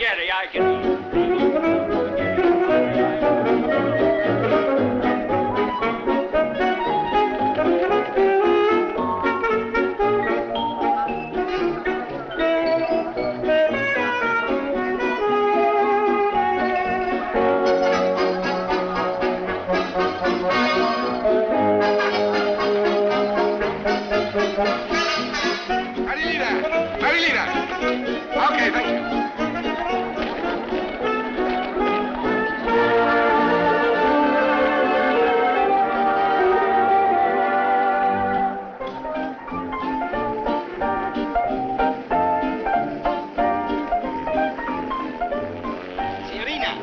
get it, I can... Marilina! Okay, thank you. Signorina,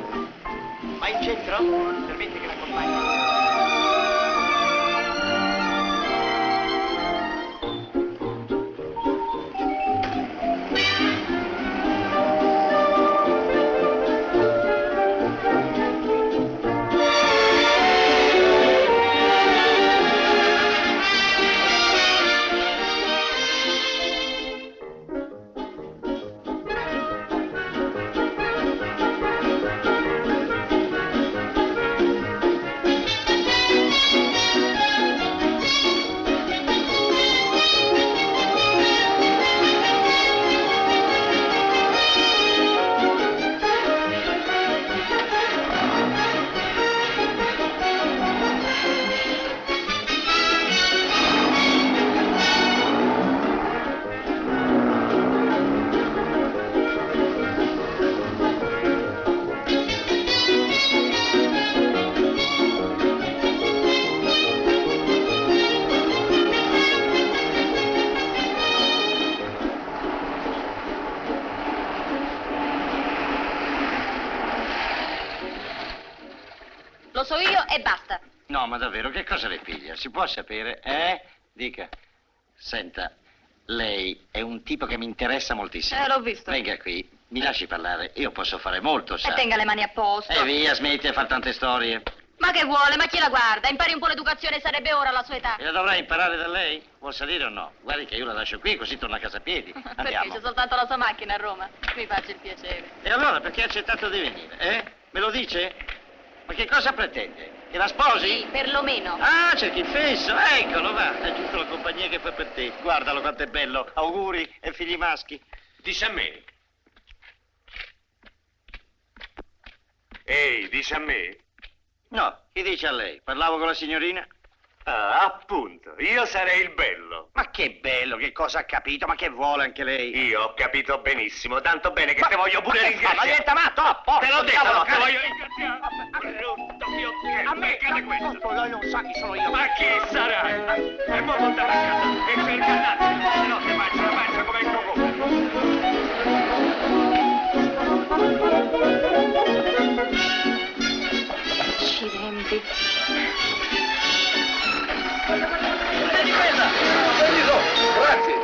vai in centro? Permette che l'accompagni. Lo so io e basta. No, ma davvero, che cosa le piglia? Si può sapere, Dica. Senta, lei è un tipo che mi interessa moltissimo. L'ho visto. Venga qui, mi lasci parlare. Io posso fare molto, sa. E tenga le mani a posto. E via, smetti di fare tante storie. Ma che vuole? Ma chi la guarda? Impari un po' l'educazione, sarebbe ora alla sua età. E la dovrei imparare da lei? Vuol salire o no? Guardi che io la lascio qui, così torna a casa a piedi. Perché Andiamo. c'è soltanto la sua macchina a Roma? Mi faccia il piacere. E allora, perché ha accettato di venire, Me lo dice? Ma che cosa pretende? Che la sposi? Sì, perlomeno. Ah, cerchi il fesso, eccolo, va. È giusto la compagnia che fa per te. Guardalo quanto è bello. Auguri e figli maschi. Dice a me. Ehi, dice a me? No, chi dice a lei? Parlavo con la signorina? Ah, appunto, io sarei il bello. Ma che bello, che cosa ha capito? Ma che vuole anche lei? Io ho capito benissimo, tanto bene che te voglio pure Ma ringraziare. diventa matto, a posto, Te l'ho detto, diavolo, no, te che- voglio ringraziare. Brutto fiocchino, A me, che questo? lei non sa chi sono io. Ma chi sarai? E poi portare a casa e cerca un attimo, se no ti faccio la faccia come il cocco. Accidenti. Vedi quella! Benito! Grazie!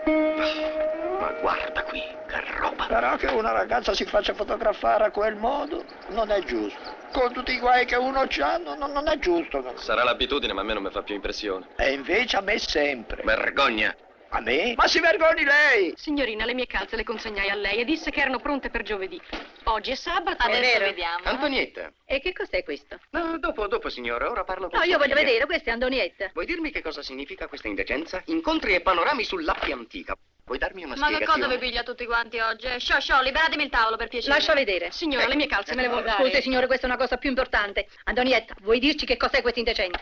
Ma guarda qui, che roba. Però che una ragazza si faccia fotografare a quel modo non è giusto. Con tutti i guai che uno c'ha non è giusto. Sarà l'abitudine, ma a me non mi fa più impressione. E invece a me sempre. Vergogna! A me? Ma si vergogni lei! Signorina, le mie calze le consegnai a lei e disse che erano pronte per giovedì. Oggi è sabato. Adesso vediamo. Antonietta! E che cos'è questo? No, dopo, signora, ora parlo con No, io sua voglio figlia. vedere, questa è Antonietta. Vuoi dirmi che cosa significa questa indecenza? Incontri e panorami sull'Appia antica. Vuoi darmi una Ma che spiegazione? cosa vi piglia tutti quanti oggi? Sciò, liberatemi il tavolo per piacere. Lascia vedere. Signora, le mie calze me le vuol dare? Scusi, signore, questa è una cosa più importante. Antonietta, vuoi dirci che cos'è questa indecenza?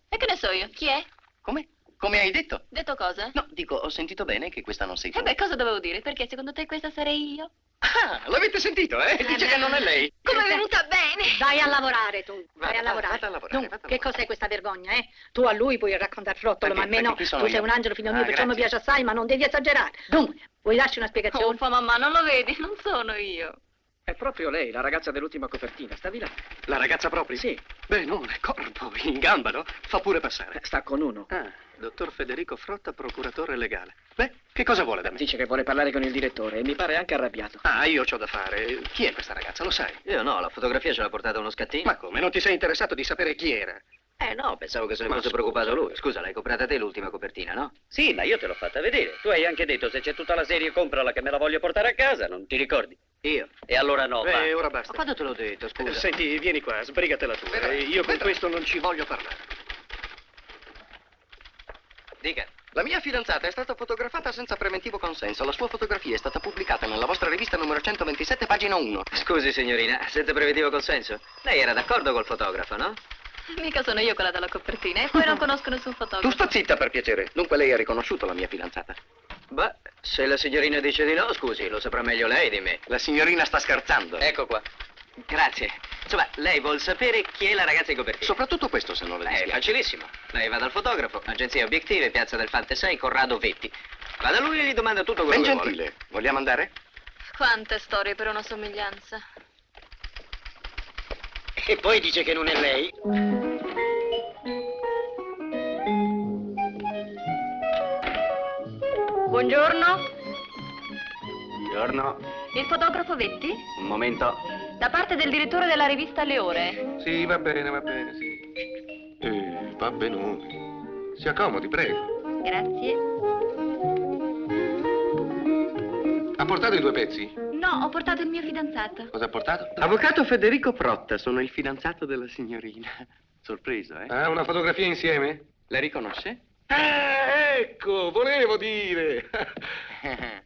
E che ne so io? Chi è? Come? Come hai detto? Detto cosa? No, dico, ho sentito bene che questa non sei tu. E beh, cosa dovevo dire? Perché secondo te questa sarei io? Ah, l'avete sentito, eh? Dice che non è lei. Come è venuta bene? Vai a lavorare tu, vai a Vada, lavorare. vada a lavorare, Dunque, vada a che lavorare. cos'è questa vergogna, eh? Tu a lui puoi raccontare frottolo, ma Perché? a me no. Perché chi sono Tu sei io? un angelo, figlio mio, Ah, perciò mi grazie. piace assai, ma non devi esagerare. Dunque, vuoi darci una spiegazione? Uffa, mamma, non lo vedi? Non sono io. È proprio lei, la ragazza dell'ultima copertina. Sta di là. La ragazza proprio? Sì. Beh, no, è corpo, in gamba, no? Fa pure passare. Sta con uno. Ah, dottor Federico Frotta, procuratore legale. Beh, che cosa vuole da me? Dice che vuole parlare con il direttore e mi pare anche arrabbiato. Ah, io c'ho da fare. Chi è questa ragazza, lo sai? Io no, la fotografia ce l'ha portata uno scattino. Ma come, non ti sei interessato di sapere chi era? No, pensavo che se ne fosse preoccupato lui. Scusa, l'hai comprata te l'ultima copertina, no? Sì, ma io te l'ho fatta vedere. Tu hai anche detto se c'è tutta la serie comprala che me la voglio portare a casa, non ti ricordi? Io? E allora no, va. Ora Ma basta. quando te l'ho detto, scusa? Senti, vieni qua, sbrigatela tu. Io con questo non ci voglio parlare. Dica. La mia fidanzata è stata fotografata senza preventivo consenso. La sua fotografia è stata pubblicata nella vostra rivista numero 127, pagina 1. Scusi, signorina, senza preventivo consenso? Lei era d'accordo col fotografo, no? Mica sono io quella della copertina e poi non conosco nessun Tu fotografo. sta zitta, per piacere. Dunque lei ha riconosciuto la mia fidanzata. Beh, se la signorina dice di no, scusi, lo saprà meglio lei di me. La signorina sta scherzando. Ecco qua. Grazie. Insomma, lei vuol sapere chi è la ragazza in copertina. Soprattutto questo, se non le È dispiace. facilissimo. Lei va dal fotografo, agenzia obiettive, piazza del Fante 6, Corrado Vetti. Va da lui e gli domanda tutto quello Ben che gentile. Vogliamo andare? Quante storie per una somiglianza. E poi dice che non è lei. Buongiorno, Buongiorno. il fotografo Vetti? Un momento. Da parte del direttore della rivista Le Ore. Sì, va bene, sì. Va benone. Si accomodi, prego. Grazie. Ha portato i 2 pezzi? No, ho portato il mio fidanzato. Cosa ha portato? Avvocato Federico Protta, sono il fidanzato della signorina. Sorpreso, eh? Ah, una fotografia insieme? La riconosce? Ecco, volevo dire.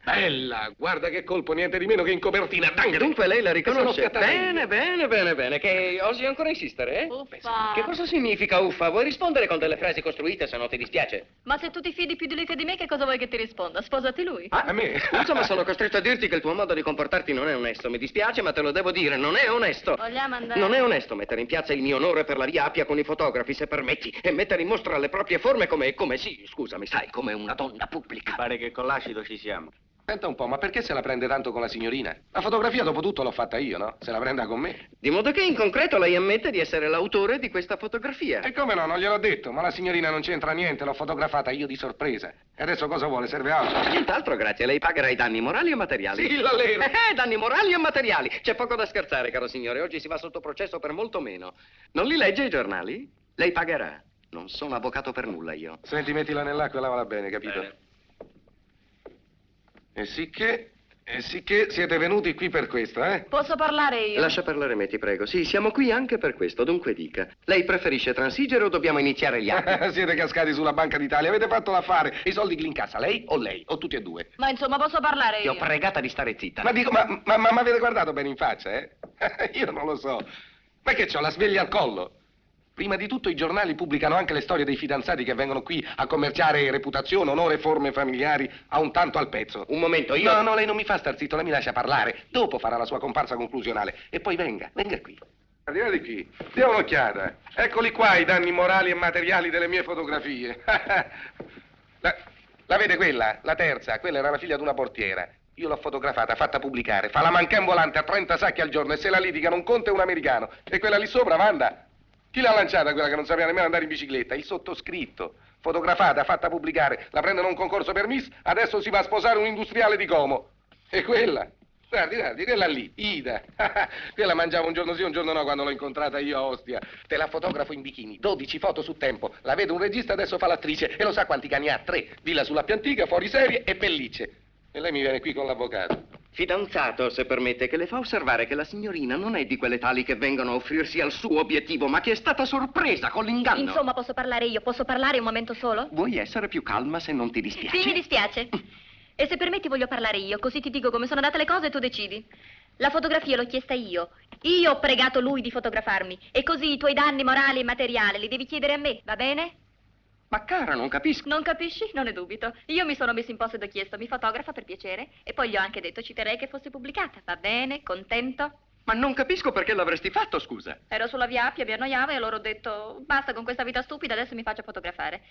Bella, guarda che colpo, niente di meno che in copertina. Tangere. Dunque lei la Sono riconosce? scattato Bene. Che osi ancora insistere, eh? Uffa. Che cosa significa uffa? Vuoi rispondere con delle frasi costruite se non ti dispiace? Ma se tu ti fidi più di lui che di me, che cosa vuoi che ti risponda? Sposati lui. A me? Scusa, ma sono costretto a dirti che il tuo modo di comportarti non è onesto. Mi dispiace, ma te lo devo dire, non è onesto. Vogliamo andare? Non è onesto mettere in piazza il mio onore per la via Appia con i fotografi, se permetti, e mettere in mostra le proprie forme come sì, scusami, sai, come una donna pubblica. Pare che con l'acido ci siamo. Senta un po', ma perché se la prende tanto con la signorina? La fotografia, dopo tutto, l'ho fatta io, no? Se la prenda con me. Di modo che in concreto lei ammette di essere l'autore di questa fotografia. E come no, non gliel'ho detto, ma la signorina non c'entra niente, l'ho fotografata io di sorpresa. E adesso cosa vuole? Serve altro? Nient'altro, grazie. Lei pagherà i danni morali e materiali. Sì, la leva. Danni morali e materiali. C'è poco da scherzare, caro signore. Oggi si va sotto processo per molto meno. Non li legge i giornali? Lei pagherà. Non sono avvocato per nulla io. Senti, mettila nell'acqua e lavala bene, capito? Bene. E sicché siete venuti qui per questo, eh? Posso parlare io? Lascia parlare me, ti prego. Sì, siamo qui anche per questo. Dunque dica. Lei preferisce transigere o dobbiamo iniziare gli atti? Siete cascati sulla Banca d'Italia, avete fatto l'affare. I soldi chi li incassa, lei o tutti e due? Ma insomma, posso parlare Ti ho io? pregata di stare zitta. Ma dico, ma avete guardato bene in faccia, eh? Io non lo so. Ma che c'ho, la sveglia al collo? Prima di tutto i giornali pubblicano anche le storie dei fidanzati che vengono qui a commerciare reputazione, onore e forme familiari a un tanto al pezzo. Un momento, io... No, lei non mi fa star zitto, lei mi lascia parlare. Dopo farà la sua comparsa conclusionale. E poi venga qui. Guarda di qui, dia un'occhiata. Eccoli qua i danni morali e materiali delle mie fotografie. La vede quella? La terza, quella era la figlia di una portiera. Io l'ho fotografata, fatta pubblicare. Fa la mancan volante a 30 sacchi al giorno e se la litiga non conta è un americano. E quella lì sopra, Wanda? Chi l'ha lanciata quella che non sapeva nemmeno andare in bicicletta? Il sottoscritto. Fotografata, fatta pubblicare. La prendono un concorso per Miss, adesso si va a sposare un industriale di Como. E quella? Guardi, quella lì, Ida. Quella mangiava un giorno sì, un giorno no quando l'ho incontrata io a Ostia. Te la fotografo in bikini, 12 foto su tempo. La vedo un regista, adesso fa l'attrice. E lo sa quanti cani ha? 3. Villa sulla Piantica, fuori serie e pellicce. E lei mi viene qui con l'avvocato. Fidanzato, se permette, che le fa osservare che la signorina non è di quelle tali che vengono a offrirsi al suo obiettivo, ma che è stata sorpresa con l'inganno. Insomma, posso parlare io? Posso parlare un momento solo? Vuoi essere più calma se non ti dispiace? Sì, mi dispiace. E se permetti voglio parlare io, così ti dico come sono andate le cose e tu decidi. La fotografia l'ho chiesta io. Io ho pregato lui di fotografarmi. E così i tuoi danni morali e materiali li devi chiedere a me, va bene? Ma cara, non capisco. Non capisci? Non ne dubito. Io mi sono messo in posto ed ho chiesto, mi fotografa per piacere? E poi gli ho anche detto, ci terrei che fosse pubblicata. Va bene? Contento? Ma non capisco perché l'avresti fatto, scusa. Ero sulla via Appia, mi annoiavo e allora ho detto, basta con questa vita stupida, adesso mi faccio fotografare.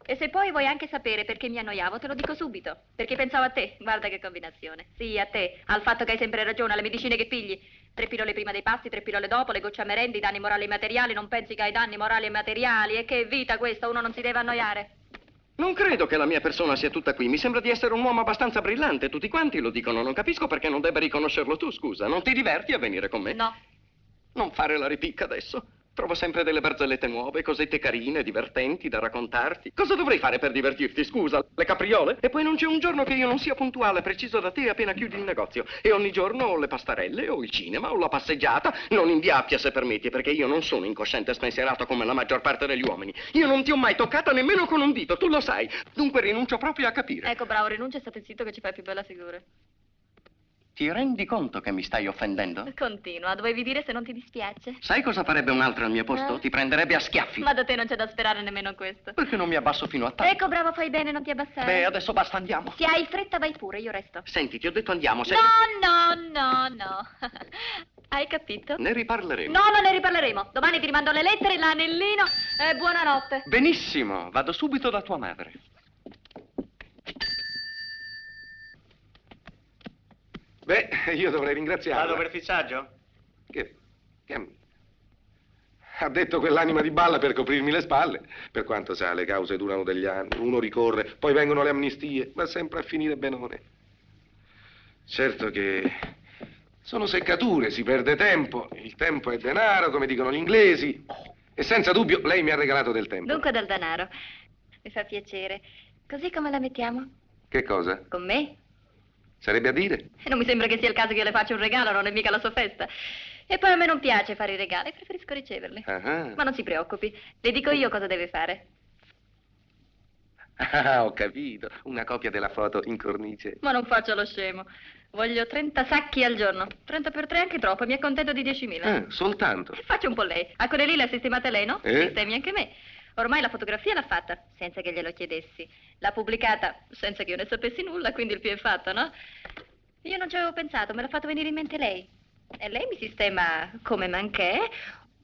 E se poi vuoi anche sapere perché mi annoiavo, te lo dico subito. Perché pensavo a te, guarda che combinazione. Sì, a te, al fatto che hai sempre ragione, alle medicine che pigli. 3 pillole prima dei pasti, 3 pillole dopo, le gocce a merenda, i danni morali e materiali. Non pensi che hai danni morali e materiali? E che vita questa, uno non si deve annoiare. Non credo che la mia persona sia tutta qui. Mi sembra di essere un uomo abbastanza brillante. Tutti quanti lo dicono. Non capisco perché non debba riconoscerlo tu, scusa. Non ti diverti a venire con me? No. Non fare la ripicca adesso. Trovo sempre delle barzellette nuove, cosette carine, divertenti da raccontarti. Cosa dovrei fare per divertirti, scusa? Le capriole? E poi non c'è un giorno che io non sia puntuale, preciso da te appena chiudi il negozio. E ogni giorno ho le pastarelle, o il cinema, o la passeggiata. Non in viappia, se permetti, perché io non sono incosciente e spensierato come la maggior parte degli uomini. Io non ti ho mai toccata nemmeno con un dito, tu lo sai. Dunque rinuncio proprio a capire. Ecco, bravo, rinuncia e state zitto che ci fai più bella figura. Ti rendi conto che mi stai offendendo? Continua, dovevi dire se non ti dispiace. Sai cosa farebbe un altro al mio posto? Ti prenderebbe a schiaffi. Ma da te non c'è da sperare nemmeno questo. Perché non mi abbasso fino a tanto? Ecco, bravo, fai bene, non ti abbassare. Beh, adesso basta, andiamo. Se hai fretta vai pure, io resto. Senti, ti ho detto andiamo. Se... No. Hai capito? Ne riparleremo. No, non ne riparleremo. Domani ti rimando le lettere, l'anellino e buonanotte. Benissimo, vado subito da tua madre. Beh, io dovrei ringraziarla. Vado per fissaggio? Che... Ha detto quell'anima di balla per coprirmi le spalle. Per quanto sa, le cause durano degli anni, uno ricorre, poi vengono le amnistie, va sempre a finire benone. Certo che sono seccature, si perde tempo, il tempo è denaro, come dicono gli inglesi, e senza dubbio lei mi ha regalato del tempo. Dunque del denaro. Mi fa piacere. Così come la mettiamo? Che cosa? Con me? Sarebbe a dire? Non mi sembra che sia il caso che io le faccia un regalo, non è mica la sua festa. E poi a me non piace fare i regali, preferisco riceverli. Ah. Ma non si preoccupi, le dico io cosa deve fare. Ah, ho capito. Una copia della foto in cornice. Ma non faccia lo scemo. Voglio 30 sacchi al giorno. 30 per 3 è anche troppo, mi accontento di 10.000. Soltanto. Faccia un po' lei. A quelle lì le ha sistemate lei, no? Eh? Sistemi anche me. Ormai la fotografia l'ha fatta, senza che glielo chiedessi. L'ha pubblicata, senza che io ne sapessi nulla, quindi il più è fatto, no? Io non ci avevo pensato, me l'ha fatto venire in mente lei. E lei mi sistema come manché,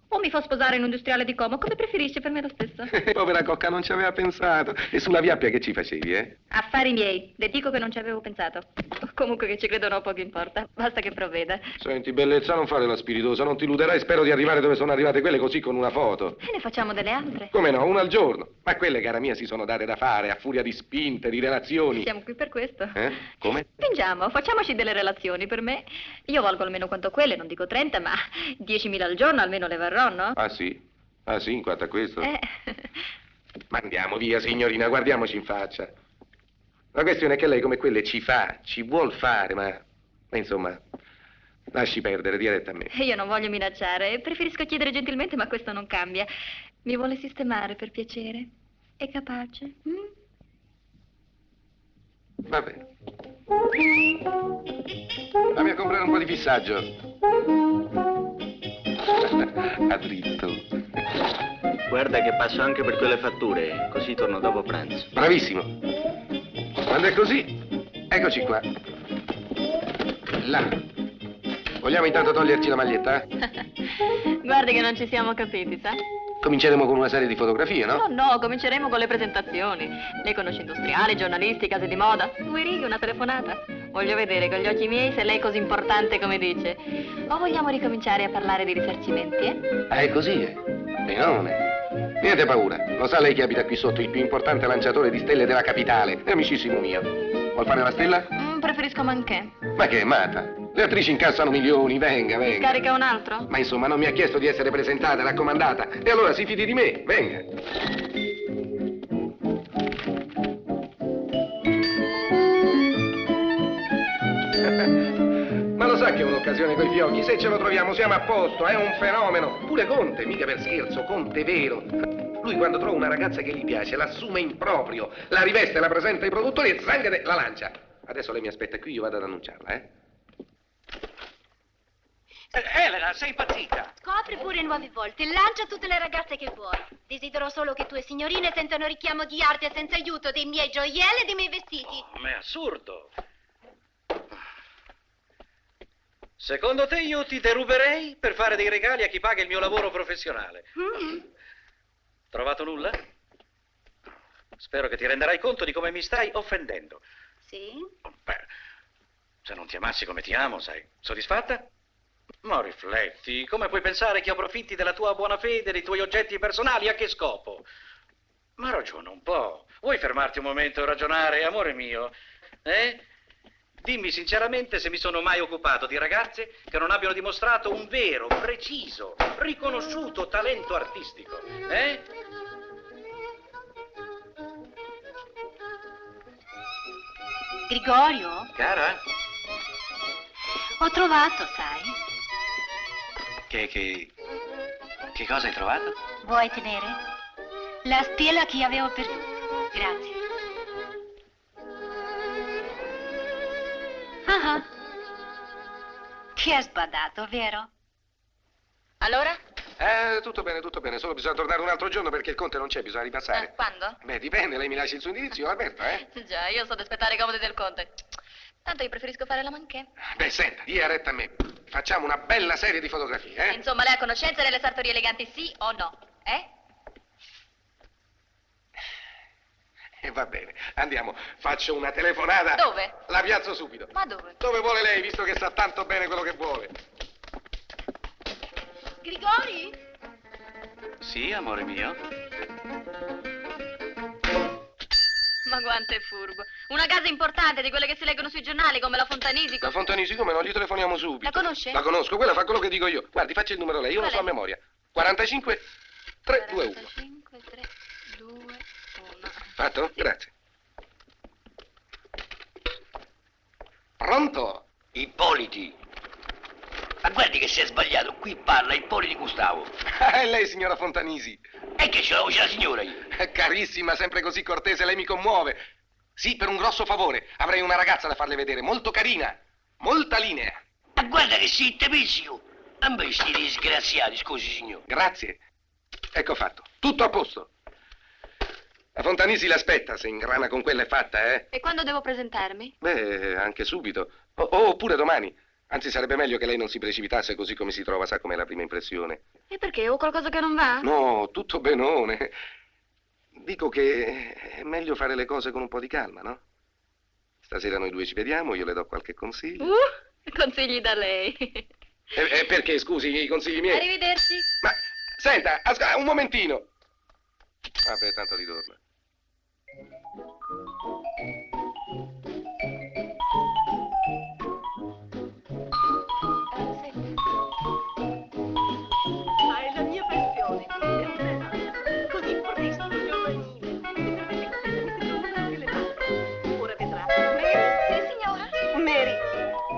o mi fa sposare un industriale di Como, come preferisce, per me è lo stesso. Povera cocca, non ci aveva pensato. E sulla viappia che ci facevi, eh? Affari miei, le dico che non ci avevo pensato. Comunque che ci credo no, poco importa, basta che provveda. Senti, bellezza, non fare la spiritosa, non ti illuderai, spero di arrivare dove sono arrivate quelle così con una foto. E ne facciamo delle altre. Come no, una al giorno. Ma quelle, cara mia, si sono date da fare, a furia di spinte, di relazioni. Siamo qui per questo. Come? Spingiamo, facciamoci delle relazioni per me. Io valgo almeno quanto quelle, non dico 30, ma 10.000 al giorno almeno le varrò, no? Ah, sì? Ah, sì, in quanto a questo? Eh. Ma andiamo via, signorina, guardiamoci in faccia. La questione è che lei come quelle ci fa, ci vuol fare, ma insomma, lasci perdere, dia retta a me. Io non voglio minacciare, preferisco chiedere gentilmente, ma questo non cambia. Mi vuole sistemare per piacere? È capace? Va bene. Dammi a comprare un po' di fissaggio. A dritto. Guarda che passo anche per quelle fatture, così torno dopo pranzo. Bravissimo. Quando è così, eccoci qua. Là. Vogliamo intanto toglierci la maglietta? Guardi che non ci siamo capiti, sa? Cominceremo con una serie di fotografie, no? No, cominceremo con le presentazioni. Lei conosce industriali, giornalisti, case di moda. 2 righe, una telefonata. Voglio vedere con gli occhi miei se lei è così importante come dice. O vogliamo ricominciare a parlare di risarcimenti, eh? Ah, è così, eh? Benone. Niente paura. Lo sa lei che abita qui sotto, il più importante lanciatore di stelle della capitale. È amicissimo mio. Vuol fare la stella? Preferisco manché. Ma che è matta? Le attrici incassano milioni, venga. Carica un altro? Ma insomma, non mi ha chiesto di essere presentata, raccomandata. E allora si fidi di me, venga. Ma lo sa che è un'occasione coi fiocchi? Se ce lo troviamo siamo a posto, è un fenomeno. Pure Conte, mica per scherzo, Conte vero. Lui quando trova una ragazza che gli piace, l'assume in proprio, la riveste, la presenta ai produttori e zangate la lancia. Adesso lei mi aspetta qui, io vado ad annunciarla, eh? Elena, sei impazzita! Scopri pure nuovi volti, lancia tutte le ragazze che vuoi. Desidero solo che tue signorine sentano richiamo di arte senza aiuto dei miei gioielli e dei miei vestiti. Ma è assurdo. Secondo te io ti deruberei per fare dei regali a chi paga il mio lavoro professionale? Trovato nulla? Spero che ti renderai conto di come mi stai offendendo. Sì? Beh, se non ti amassi come ti amo, sai, soddisfatta? Ma rifletti, come puoi pensare che approfitti della tua buona fede, dei tuoi oggetti personali? A che scopo? Ma ragiona un po'. Vuoi fermarti un momento e ragionare, amore mio? Dimmi sinceramente se mi sono mai occupato di ragazze che non abbiano dimostrato un vero, preciso, riconosciuto talento artistico, eh? Gregorio, Cara? ho trovato, sai. Che cosa hai trovato? Vuoi tenere? La stella che avevo per... Grazie. Ah, che ha sbadato, vero? Allora? Tutto bene, solo bisogna tornare un altro giorno perché il conte non c'è, bisogna ripassare. Quando? Beh, dipende, lei mi lascia il suo indirizio, io l'avverto, eh? Già, io so di aspettare i comodi del conte. Tanto io preferisco fare la manché. Beh, senta, dia retta a me. Facciamo una bella serie di fotografie, eh? Insomma, lei ha conoscenza delle sartorie eleganti, sì o no? E va bene, andiamo. Faccio una telefonata. Dove? La piazzo subito. Ma dove? Dove vuole lei, visto che sa tanto bene quello che vuole? Grigori? Sì, amore mio. Ma quanto è furbo. Una casa importante di quelle che si leggono sui giornali, come la Fontanisi. La Fontanisi, come no? Gli telefoniamo subito. La conosce? La conosco, quella fa quello che dico io. Guardi, faccia il numero lei, io lo so a memoria. 45 321. 45 3 2 1. Fatto? Grazie. Pronto? Ippoliti. Ma guardi che si è sbagliato, qui parla Ippoliti Gustavo. È lei, signora Fontanisi. E che ce la voce la signora io? Carissima, sempre così cortese, lei mi commuove. Sì, per un grosso favore. Avrei una ragazza da farle vedere, molto carina, molta linea. Ma guarda che siete pessimo. Non vestiti disgraziati, scusi signor. Grazie. Ecco fatto. Tutto a posto. La Fontanisi l'aspetta, se ingrana con quella è fatta, eh? E quando devo presentarmi? Beh, anche subito. Oppure domani. Anzi, sarebbe meglio che lei non si precipitasse così come si trova, sa com'è la prima impressione. E perché? Ho qualcosa che non va? No, tutto benone. Dico che è meglio fare le cose con un po' di calma, no? Stasera noi due ci vediamo, io le do qualche consiglio. Consigli da lei. Perché, scusi, i consigli miei? Arrivederci. Ma, senta, un momentino. Vabbè, tanto ritorna. Hai la mia pensione. Così presto, giovanile. Ora vedrà. Sì, signora. Mary,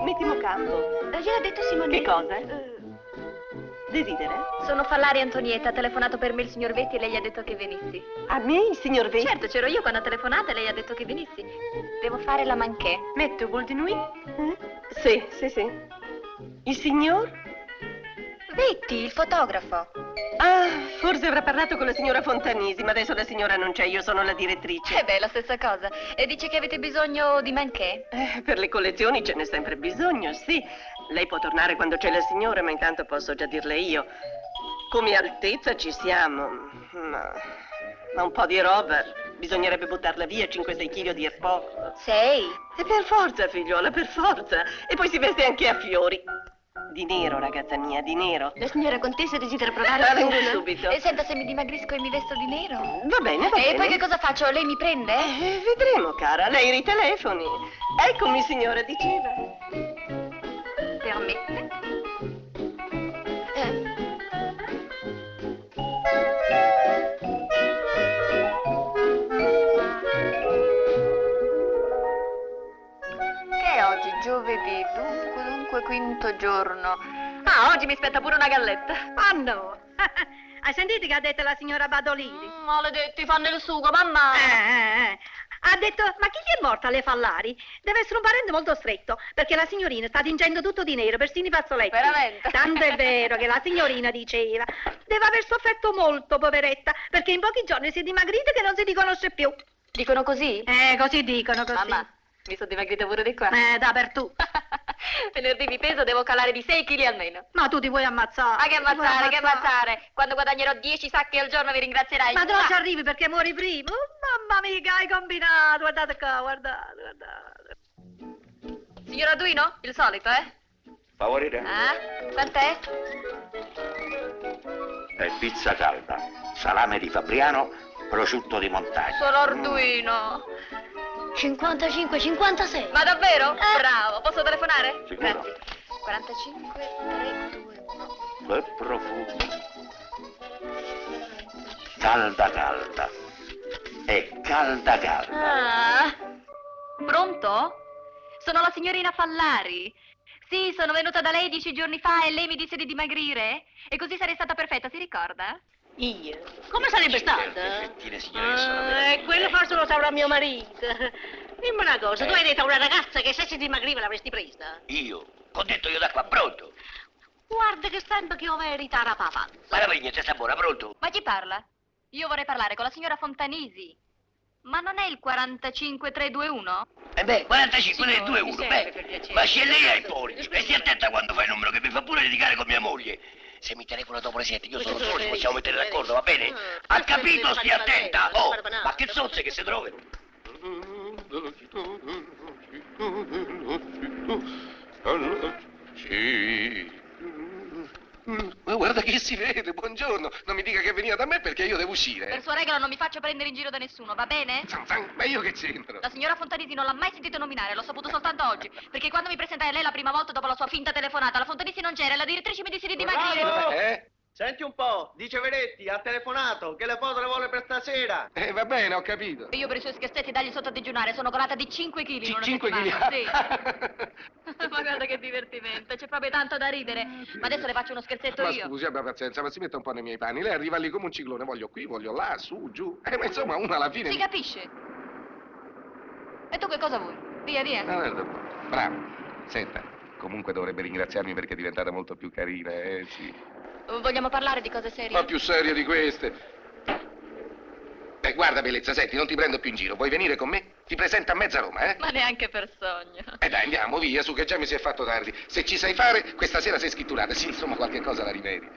mettimo campo. Gliel'ha detto Simonetta. Che cosa? Desidera? Sono Fallari Antonietta, ha telefonato per me il signor Vetti e lei gli ha detto che venissi. A me, il signor Vetti? Certo, c'ero io quando ha telefonato e lei ha detto che venissi. Devo fare la manché. Metto vuol di noi? Sì. Il signor? Vetti, il fotografo. Ah, forse avrà parlato con la signora Fontanisi, ma adesso la signora non c'è, io sono la direttrice. Beh, la stessa cosa. E dice che avete bisogno di manché? Per le collezioni ce n'è sempre bisogno, sì. Lei può tornare quando c'è la signora, ma intanto posso già dirle io. Come altezza ci siamo, ma un po' di roba bisognerebbe buttarla via, 5-6 kg a dir poco. 6? E per forza, figliola, per forza. E poi si veste anche a fiori. Di nero, ragazza mia, di nero. La signora contessa desidera provare Ah, vengo subito. E senta, se mi dimagrisco e mi vesto di nero? Va bene, va bene. E poi che cosa faccio? Lei mi prende? Vedremo, cara. Lei ritelefoni. Eccomi, signora, diceva. Permette? Che è oggi? Giovedì, dunque quinto giorno. Ah, oggi mi spetta pure una galletta. Ah, no. Hai sentito che ha detto la signora Badolini? Maledetti, fanno il sugo, mamma. Ha detto, ma chi gli è morta alle Fallari? Deve essere un parente molto stretto, perché la signorina sta tingendo tutto di nero, persino i fazzoletti. Veramente? Tanto è vero che la signorina diceva, deve aver sofferto molto, poveretta, perché in pochi giorni si è dimagrita che non si riconosce più. Dicono così? Così dicono, così. Mamma, mi sono dimagrita pure di qua. Dappertutto. Venerdì mi peso, devo calare di 6 kg almeno. Ma tu ti vuoi ammazzare? Ma che ammazzare, che ammazzare? Quando guadagnerò 10 sacchi al giorno vi ringrazierai. Ma non ci arrivi perché muori prima? Oh, mamma mia, che hai combinato? Guardate qua, guardate. Signor Arduino? Il solito, eh? Favorire? Ah? Quant'è? È pizza calda, salame di Fabriano, prosciutto di montagna. Solo Arduino. 55, 56. Ma davvero? Bravo, posso telefonare? Sicuro. Grazie. 45, 3, 2, 1. Che profumo. Calda calda. È calda calda. Ah, pronto? Sono la signorina Fallari. Sì, sono venuta da lei 10 giorni fa e lei mi disse di dimagrire. E così sarei stata perfetta, si ricorda? Io? Come sarebbe stata? Perfettine, signore, che sono veramente quello belle. forse lo saprà mio marito. Dimmi una cosa, tu hai detto a una ragazza che se si dimagriva l'avresti presa? Io? Ho detto io da qua, pronto? Guarda che sembra che ho verità la papà. Ma la vigna sta buona, pronto? Ma chi parla? Io vorrei parlare con la signora Fontanisi. Ma non è il 45321? Eh beh, 45 Sì, ne 2 mi 1, serve, beh. per piacere. Ma se lei ha i pollici, e stia attenta quando fa il numero che mi fa pure litigare con mia moglie. Se mi telefona dopo le 7, io sono solo, ci possiamo mettere d'accordo, va bene? Ha capito? Stia attenta! Oh, ma che zozze che si trova? Sì. Ma guarda che si vede, buongiorno. Non mi dica che veniva da me perché io devo uscire. Per sua regola non mi faccio prendere in giro da nessuno, va bene? Ma io che c'entro? La signora Fontanisi non l'ha mai sentito nominare, l'ho saputo soltanto oggi. Perché quando mi presentai a lei la prima volta dopo la sua finta telefonata, la Fontanisi non c'era e la direttrice mi disse di dimagrire. Senti un po', dice Veretti, ha telefonato, che le foto le vuole per stasera. Va bene, ho capito. E io per i suoi scherzetti dagli sotto a digiunare sono colata di 5 kg in una 5 settimana. kg? Sì. Ma guarda che divertimento, c'è proprio tanto da ridere. Ma adesso le faccio uno scherzetto Ma io. scusi, abbia pazienza, ma si metta un po' nei miei panni. Lei arriva lì come un ciclone, voglio qui, voglio là, su, giù. Ma insomma, uno alla fine... Si capisce? E tu che cosa vuoi? Via, via. Bravo. Senta, comunque dovrebbe ringraziarmi perché è diventata molto più carina, sì. Vogliamo parlare di cose serie? Ma più serie di queste. Guarda, bellezza, senti, non ti prendo più in giro. Vuoi venire con me? Ti presento a mezza Roma, eh? Ma neanche per sogno. Dai, andiamo, via, su, che già mi si è fatto tardi. Se ci sai fare, questa sera sei scritturata. Sì, insomma, qualche cosa la rivedi.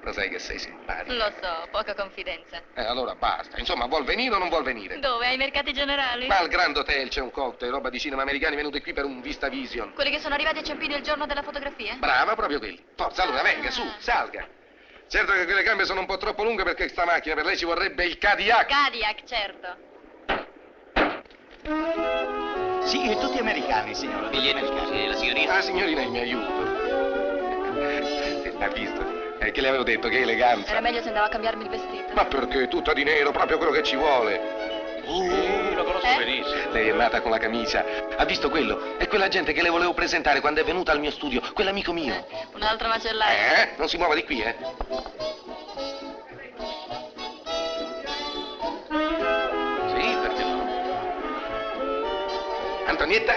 Lo sai che sei simpatica. Lo so, poca confidenza. Allora basta. Insomma, vuol venire o non vuol venire? Dove? Ai mercati generali? Ma al Grand Hotel c'è un cocktail, roba di cinema americani venuti qui per un Vista Vision. Quelli che sono arrivati a Ciampino il giorno della fotografia? Brava, proprio quelli. Forza, allora, venga, su, salga. Certo che quelle gambe sono un po' troppo lunghe perché sta macchina, per lei ci vorrebbe il Cadillac. Cadillac, certo. Sì, tutti americani, signora. Biglietti, scusi, la signorina. Ah, signorina, mi aiuto. Ha visto? Che le avevo detto, che eleganza. Era meglio se andavo a cambiarmi il vestito. Ma perché? Tutta di nero, proprio quello che ci vuole. Lo conosco benissimo. Lei è nata con la camicia. Ha visto quello? È quella gente che le volevo presentare quando è venuta al mio studio. Quell'amico mio. Un altro macellaio. Non si muova di qui, Sì, perché no? Antonietta?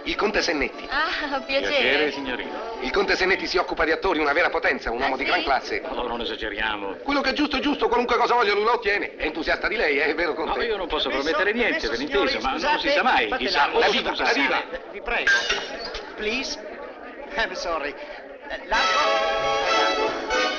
Il conte Sennetti. Ah, Piacere, signorina. Il conte Sennetti si occupa di attori, una vera potenza, un uomo di gran classe. Allora non esageriamo. Quello che è giusto, qualunque cosa voglia lui lo ottiene. È entusiasta di lei, è vero conte? No, io non posso promettere niente, ben inteso, ma non si scusate, sa mai, fate chissà. la viva, la viva. Vi prego. Please. I'm sorry. Largo, così.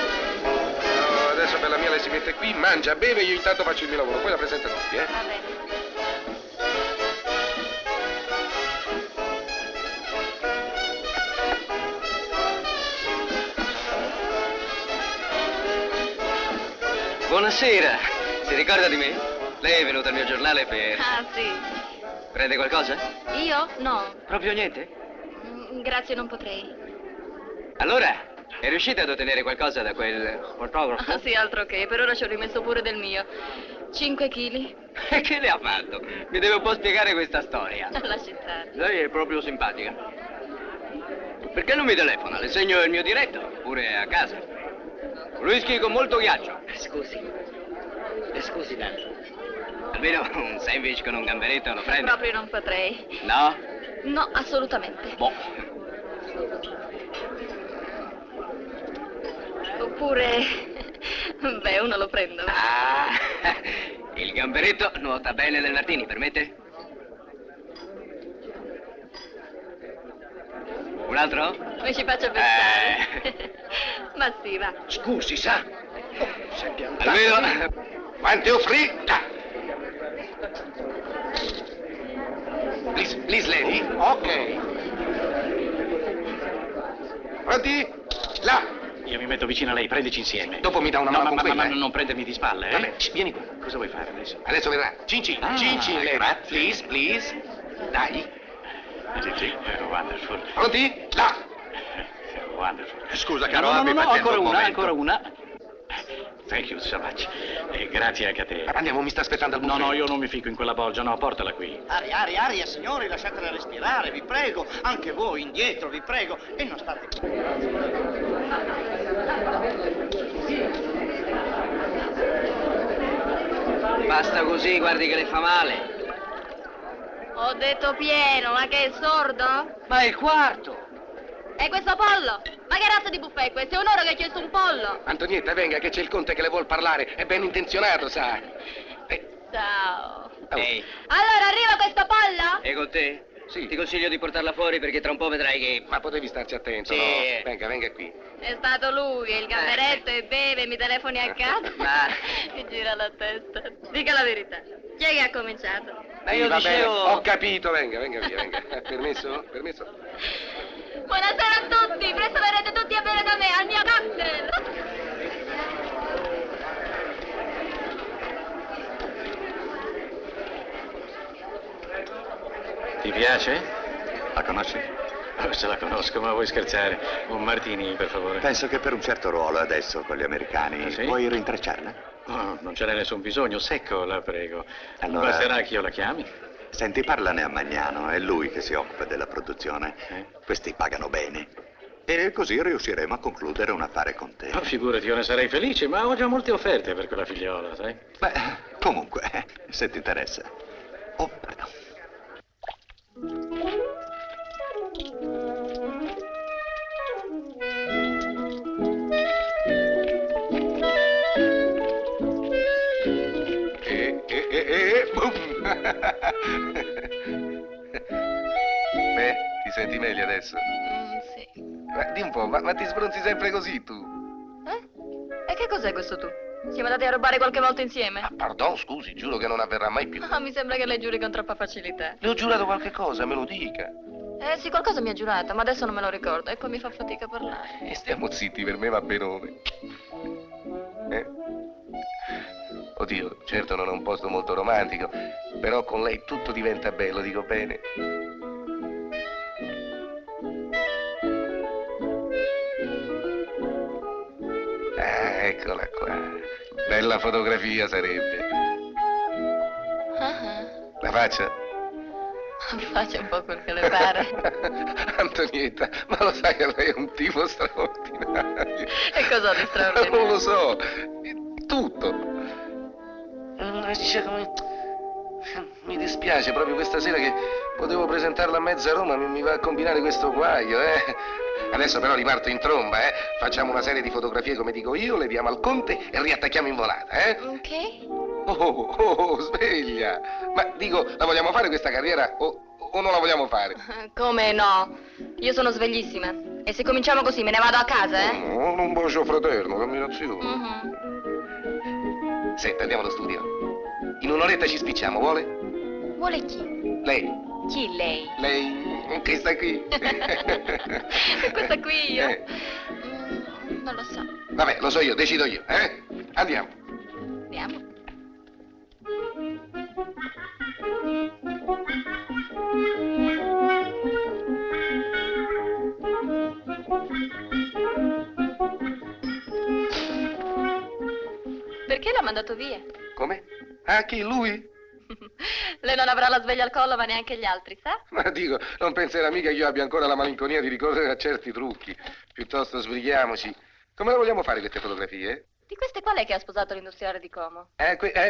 No, adesso per la mia lei si mette qui, mangia, beve, io intanto faccio il mio lavoro, poi la presenta a tutti, Va bene. Buonasera, si ricorda di me? Lei è venuta al mio giornale per... Ah, sì. Prende qualcosa? Io? No. Proprio niente? Grazie, non potrei. Allora, è riuscita ad ottenere qualcosa da quel fotografo? Ah, sì, altro che. Per ora ci ho rimesso pure del mio. 5 kg. E che le ha fatto? Mi deve un po' spiegare questa storia. Lasci stare. Lei è proprio simpatica. Perché non mi telefona? Le segno il mio diretto, pure a casa. Whisky con molto ghiaccio. Scusi tanto. Almeno un sandwich con un gamberetto lo prende? Proprio non potrei. No? No, assolutamente. Boh. Oppure... Beh, uno lo prendo. Ah, il gamberetto nuota bene nel martini, permette? Un altro? Mi ci faccio pensare. Ma sì, va. Scusi, sa? Sei piantato. Almeno... Quante offrì? Please, lady. Ok. Pronti? Là. Io mi metto vicino a lei, prendici insieme. Dopo mi dà una No, mano con quella, ma eh. non prendermi di spalle, eh? Vabbè, Vieni qua, cosa vuoi fare adesso? Adesso vedrà. Cin, Ah, lady. grazie. Please. Dai. Wonderful. Pronti? Là. Wonderful. Scusa, No, caro, no, abbi no, pazienza ancora un una, momento. ancora una. Thank you so much. Grazie anche a te. Andiamo, mi sta aspettando il No, buffet. no, io non mi fico in quella bolgia, no, portala qui. Aria, signori, lasciatela respirare, vi prego. Anche voi, indietro, vi prego. E non state qui. Basta così, guardi che le fa male. Ho detto pieno, ma che è sordo? Ma è il quarto. E questo pollo? Ma che razza di buffet è questo? È un'ora che ha chiesto un pollo. Antonietta, venga, che c'è il conte che le vuol parlare. È ben intenzionato, sa. Ciao. Oh. Ehi, Allora, arriva questo pollo? è con te? Sì. Ti consiglio di portarla fuori perché tra un po' vedrai che... Ma potevi starci attento, Sì. no? Venga qui. È stato lui, il gamberetto, e beve, e mi telefoni a casa. Ma- Mi gira la testa. Dica la verità. Chi è che ha cominciato? Ma io Va bene, dicevo... ho capito, venga via, venga. Permesso? Buonasera a tutti, presto verrete tutti a bere da me, al mio cocktail. Ti piace? La conosci? Oh, se la conosco, ma vuoi scherzare? Un martini, per favore. Penso che per un certo ruolo adesso con gli americani Ah, sì? vuoi rintracciarla? No, non ce n'è nessun bisogno, secco, la prego. Allora- Basterà che io la chiami. Senti, parlane a Magnano, è lui che si occupa della produzione. Questi pagano bene. E così riusciremo a concludere un affare con te. Oh, figurati, io ne sarei felice, ma ho già molte offerte per quella figliola, sai? Beh, comunque, se ti interessa. Oh, pardon. Boom! Beh, ti senti meglio adesso? Sì. Ma di un po', ma ti sbronzi sempre così tu? E che cos'è questo tu? Siamo andati a rubare qualche volta insieme? Pardon, scusi, giuro che non avverrà mai più. Ah, mi sembra che lei giuri con troppa facilità. Le ho giurato qualche cosa, me lo dica. Sì, qualcosa mi ha giurato, ma adesso non me lo ricordo e poi mi fa fatica a parlare. E stiamo zitti, per me va benone. Oddio, certo non è un posto molto romantico, però con lei tutto diventa bello, dico bene. Ah, eccola qua. Bella fotografia sarebbe. La faccia? Faccia un po' quel che le pare. Antonietta, ma lo sai che lei è un tipo straordinario. E cosa di straordinario? Non lo so, tutto. Mi dispiace proprio questa sera che potevo presentarla a mezza Roma, mi va a combinare questo guaio, Adesso però riparto in tromba, Facciamo una serie di fotografie come dico io, le diamo al conte e riattacchiamo in volata, Ok. Oh, sveglia! Ma dico, la vogliamo fare questa carriera o non la vogliamo fare? Come no? Io sono sveglissima. E se cominciamo così me ne vado a casa, No, un bacio fraterno, combinazione. Mhm. Senta, andiamo allo studio. In un'oretta ci spicciamo, vuole? Vuole chi? Lei. Chi lei? Lei che sta qui. Questa qui io? Non lo so. Vabbè, lo so io, decido io, Andiamo. Andiamo. Perché l'ha mandato via? Come? Ah, chi? Lui? Lei non avrà la sveglia al collo, ma neanche gli altri, sa? Ma dico, non penserà mica che io abbia ancora la malinconia di ricorrere a certi trucchi. Piuttosto sbrighiamoci. Come le vogliamo fare queste fotografie? Di queste qual è che ha sposato l'industriale di Como?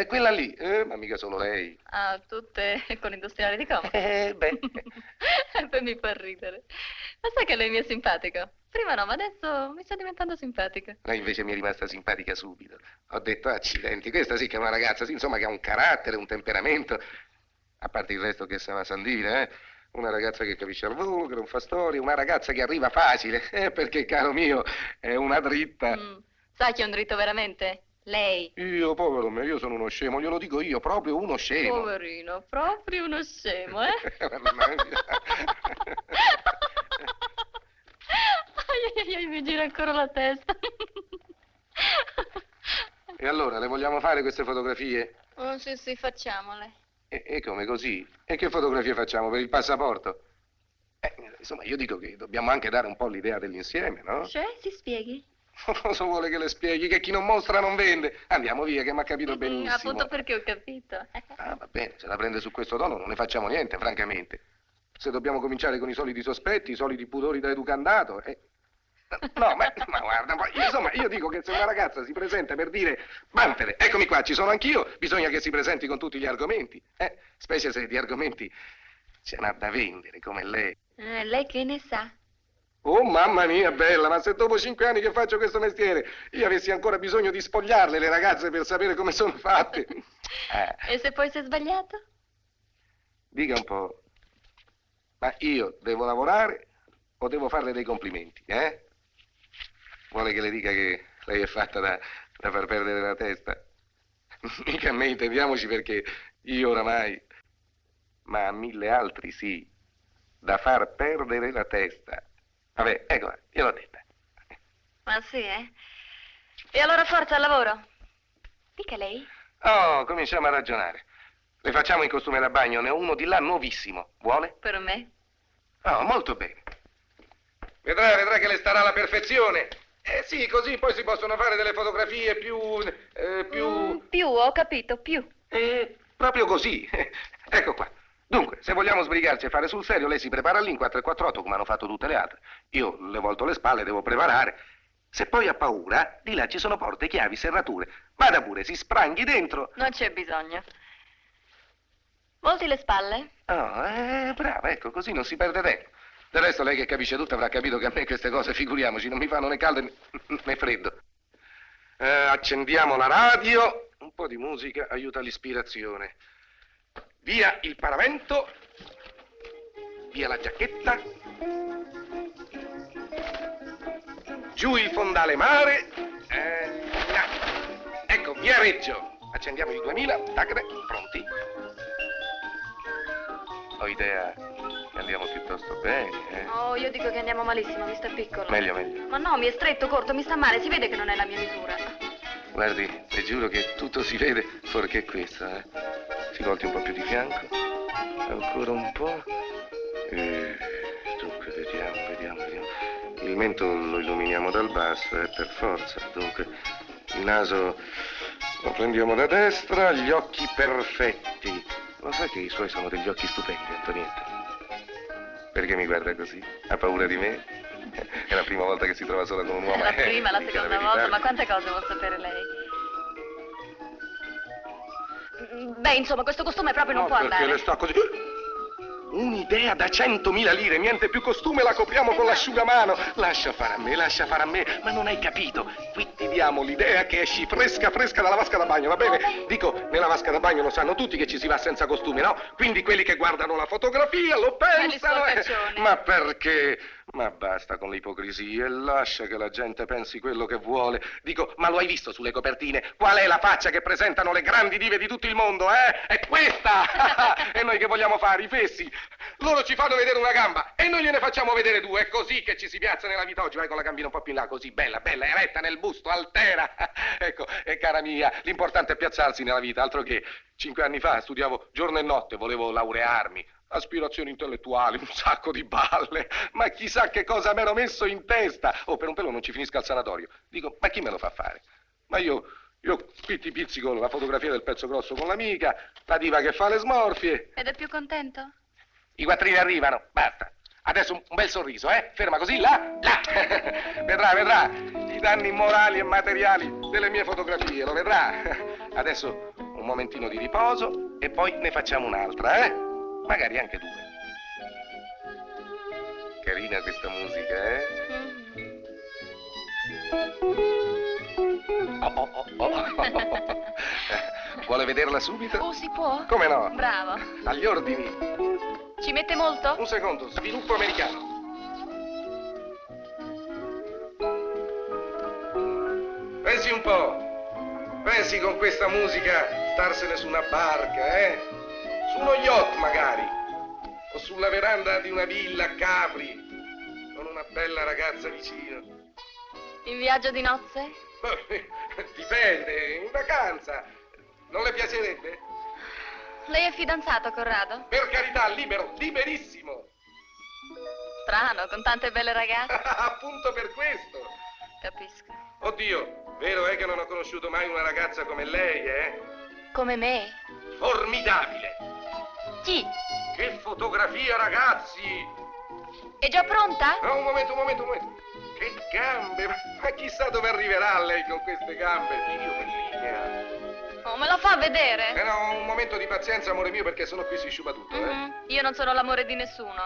Quella lì. Ma mica solo lei. Ah, tutte con l'industriale di Como? Beh. E poi mi fa ridere. Ma sai che lei mi è simpatico? Prima no, ma adesso mi sta diventando simpatico. Lei invece mi è rimasta simpatica subito. Ho detto, accidenti, questa sì che è una ragazza, sì, insomma, che ha un carattere, un temperamento. A parte il resto che sa sandire, Una ragazza che capisce al volo, che non fa storie, una ragazza che arriva facile, perché, caro mio, è una dritta. Sai chi è un dritto veramente? Lei. Io, povero me, io sono uno scemo, glielo dico io, proprio uno scemo. Poverino, proprio uno scemo, eh? Ai, mi gira ancora la testa. E allora, le vogliamo fare queste fotografie? Oh, sì, facciamole. E come così? E che fotografie facciamo per il passaporto? Insomma, io dico che dobbiamo anche dare un po' l'idea dell'insieme, no? Cioè, si spieghi? Cosa vuole che le spieghi? Che chi non mostra non vende. Andiamo via, che mi ha capito benissimo. Appunto perché ho capito. Ah, va bene, se la prende su questo tono non ne facciamo niente, francamente. Se dobbiamo cominciare con i soliti sospetti, i soliti pudori da educandato, No, ma guarda, insomma, io dico che se una ragazza si presenta per dire Manfred, eccomi qua, ci sono anch'io, bisogna che si presenti con tutti gli argomenti, specie se di argomenti ce n'ha da vendere, come lei. Lei che ne sa? Oh, mamma mia, bella, ma se dopo 5 anni che faccio questo mestiere io avessi ancora bisogno di spogliarle le ragazze per sapere come sono fatte. E se poi sei sbagliato? Dica un po', ma io devo lavorare o devo farle dei complimenti, Vuole che le dica che lei è fatta da far perdere la testa? Mica a me, intendiamoci, perché io oramai, ma a 1000 altri sì, da far perdere la testa. Vabbè, eccola, gliel'ho detta. Ma sì, eh? E allora forza al lavoro. Dica lei. Oh, cominciamo a ragionare. Le facciamo in costume da bagno, ne ho uno di là nuovissimo. Vuole? Per me? Oh, molto bene. Vedrà che le starà alla perfezione. Sì, così poi si possono fare delle fotografie più, ho capito, più. Proprio così. Ecco qua. Dunque, se vogliamo sbrigarci e fare sul serio, lei si prepara lì in 448 come hanno fatto tutte le altre. Io le volto le spalle, devo preparare. Se poi ha paura, di là ci sono porte, chiavi, serrature. Vada pure, si spranghi dentro. Non c'è bisogno. Volti le spalle? Oh, brava, ecco, così non si perde tempo. Del resto lei che capisce tutto avrà capito che a me queste cose, figuriamoci, non mi fanno né caldo né freddo. Accendiamo la radio, un po' di musica aiuta l'ispirazione. Via il paravento, via la giacchetta, giù il fondale mare, ecco, via Reggio. Accendiamo il 2000, tacre, pronti. Ho idea che andiamo piuttosto bene, Oh, io dico che andiamo malissimo, mi sta piccolo. Meglio. Ma no, mi è stretto, corto, mi sta male, si vede che non è la mia misura. Guardi, le giuro che tutto si vede fuorché questo, Si volti un po' più di fianco, ancora un po'. Dunque, vediamo. Il mento lo illuminiamo dal basso, per forza. Dunque, il naso lo prendiamo da destra, gli occhi perfetti. Lo sai che i suoi sono degli occhi stupendi, Antonietta? Perché mi guarda così? Ha paura di me? È la prima volta che si trova sola con un uomo. La prima, la dica seconda verità. volta, ma quante cose vuol sapere lei? Beh, insomma, questo costume proprio non può perché andare. le sta così. Un'idea da 100.000 lire, niente più costume, la copriamo con l'asciugamano. Lascia fare a me, ma non hai capito. Qui ti diamo l'idea che esci fresca dalla vasca da bagno, va bene? Dico, nella vasca da bagno lo sanno tutti che ci si va senza costume, no? Quindi quelli che guardano la fotografia lo pensano. Ma perché? Ma basta con l'ipocrisia e lascia che la gente pensi quello che vuole. Dico, ma lo hai visto sulle copertine? Qual è la faccia che presentano le grandi dive di tutto il mondo, È questa! E noi che vogliamo fare? I fessi? Loro ci fanno vedere una gamba e noi gliene facciamo vedere due. È così che ci si piazza nella vita oggi. Vai con la gambina un po' più in là, così, bella, eretta nel busto, altera. Ecco, e cara mia, l'importante è piazzarsi nella vita, altro che 5 anni fa studiavo giorno e notte, volevo laurearmi. Aspirazioni intellettuali, un sacco di balle, ma chissà che cosa mi ero messo in testa. Oh, per un pelo non ci finisca al sanatorio. Dico, ma chi me lo fa fare? Ma io pitti pizzico la fotografia del pezzo grosso con l'amica, la diva che fa le smorfie. Ed è più contento? I quattrini arrivano, basta. Adesso un bel sorriso, Ferma così, là. Vedrà, i danni morali e materiali delle mie fotografie, lo vedrà. Adesso un momentino di riposo e poi ne facciamo un'altra, Magari anche 2. Carina questa musica, Vuole vederla subito? Oh, si può? Come no? Bravo. Agli ordini. Ci mette molto? Un secondo, sviluppo americano. Pensi un po'. Pensi con questa musica starsene su una barca, eh? Su uno yacht magari, o sulla veranda di una villa a Capri, con una bella ragazza vicino. In viaggio di nozze? Dipende, in vacanza. Non le piacerebbe? Lei è fidanzato, Corrado? Per carità, libero, liberissimo. Strano, con tante belle ragazze. Appunto per questo. Capisco. Oddio, vero è che non ho conosciuto mai una ragazza come lei, eh? Come me? Formidabile. Chi? Che fotografia, ragazzi! È già pronta? No, un momento. Che gambe! Ma chissà dove arriverà lei con queste gambe. Dio, che linea! Oh, me la fa vedere? No, un momento di pazienza, amore mio, perché sennò qui si sciupa tutto, Io non sono l'amore di nessuno.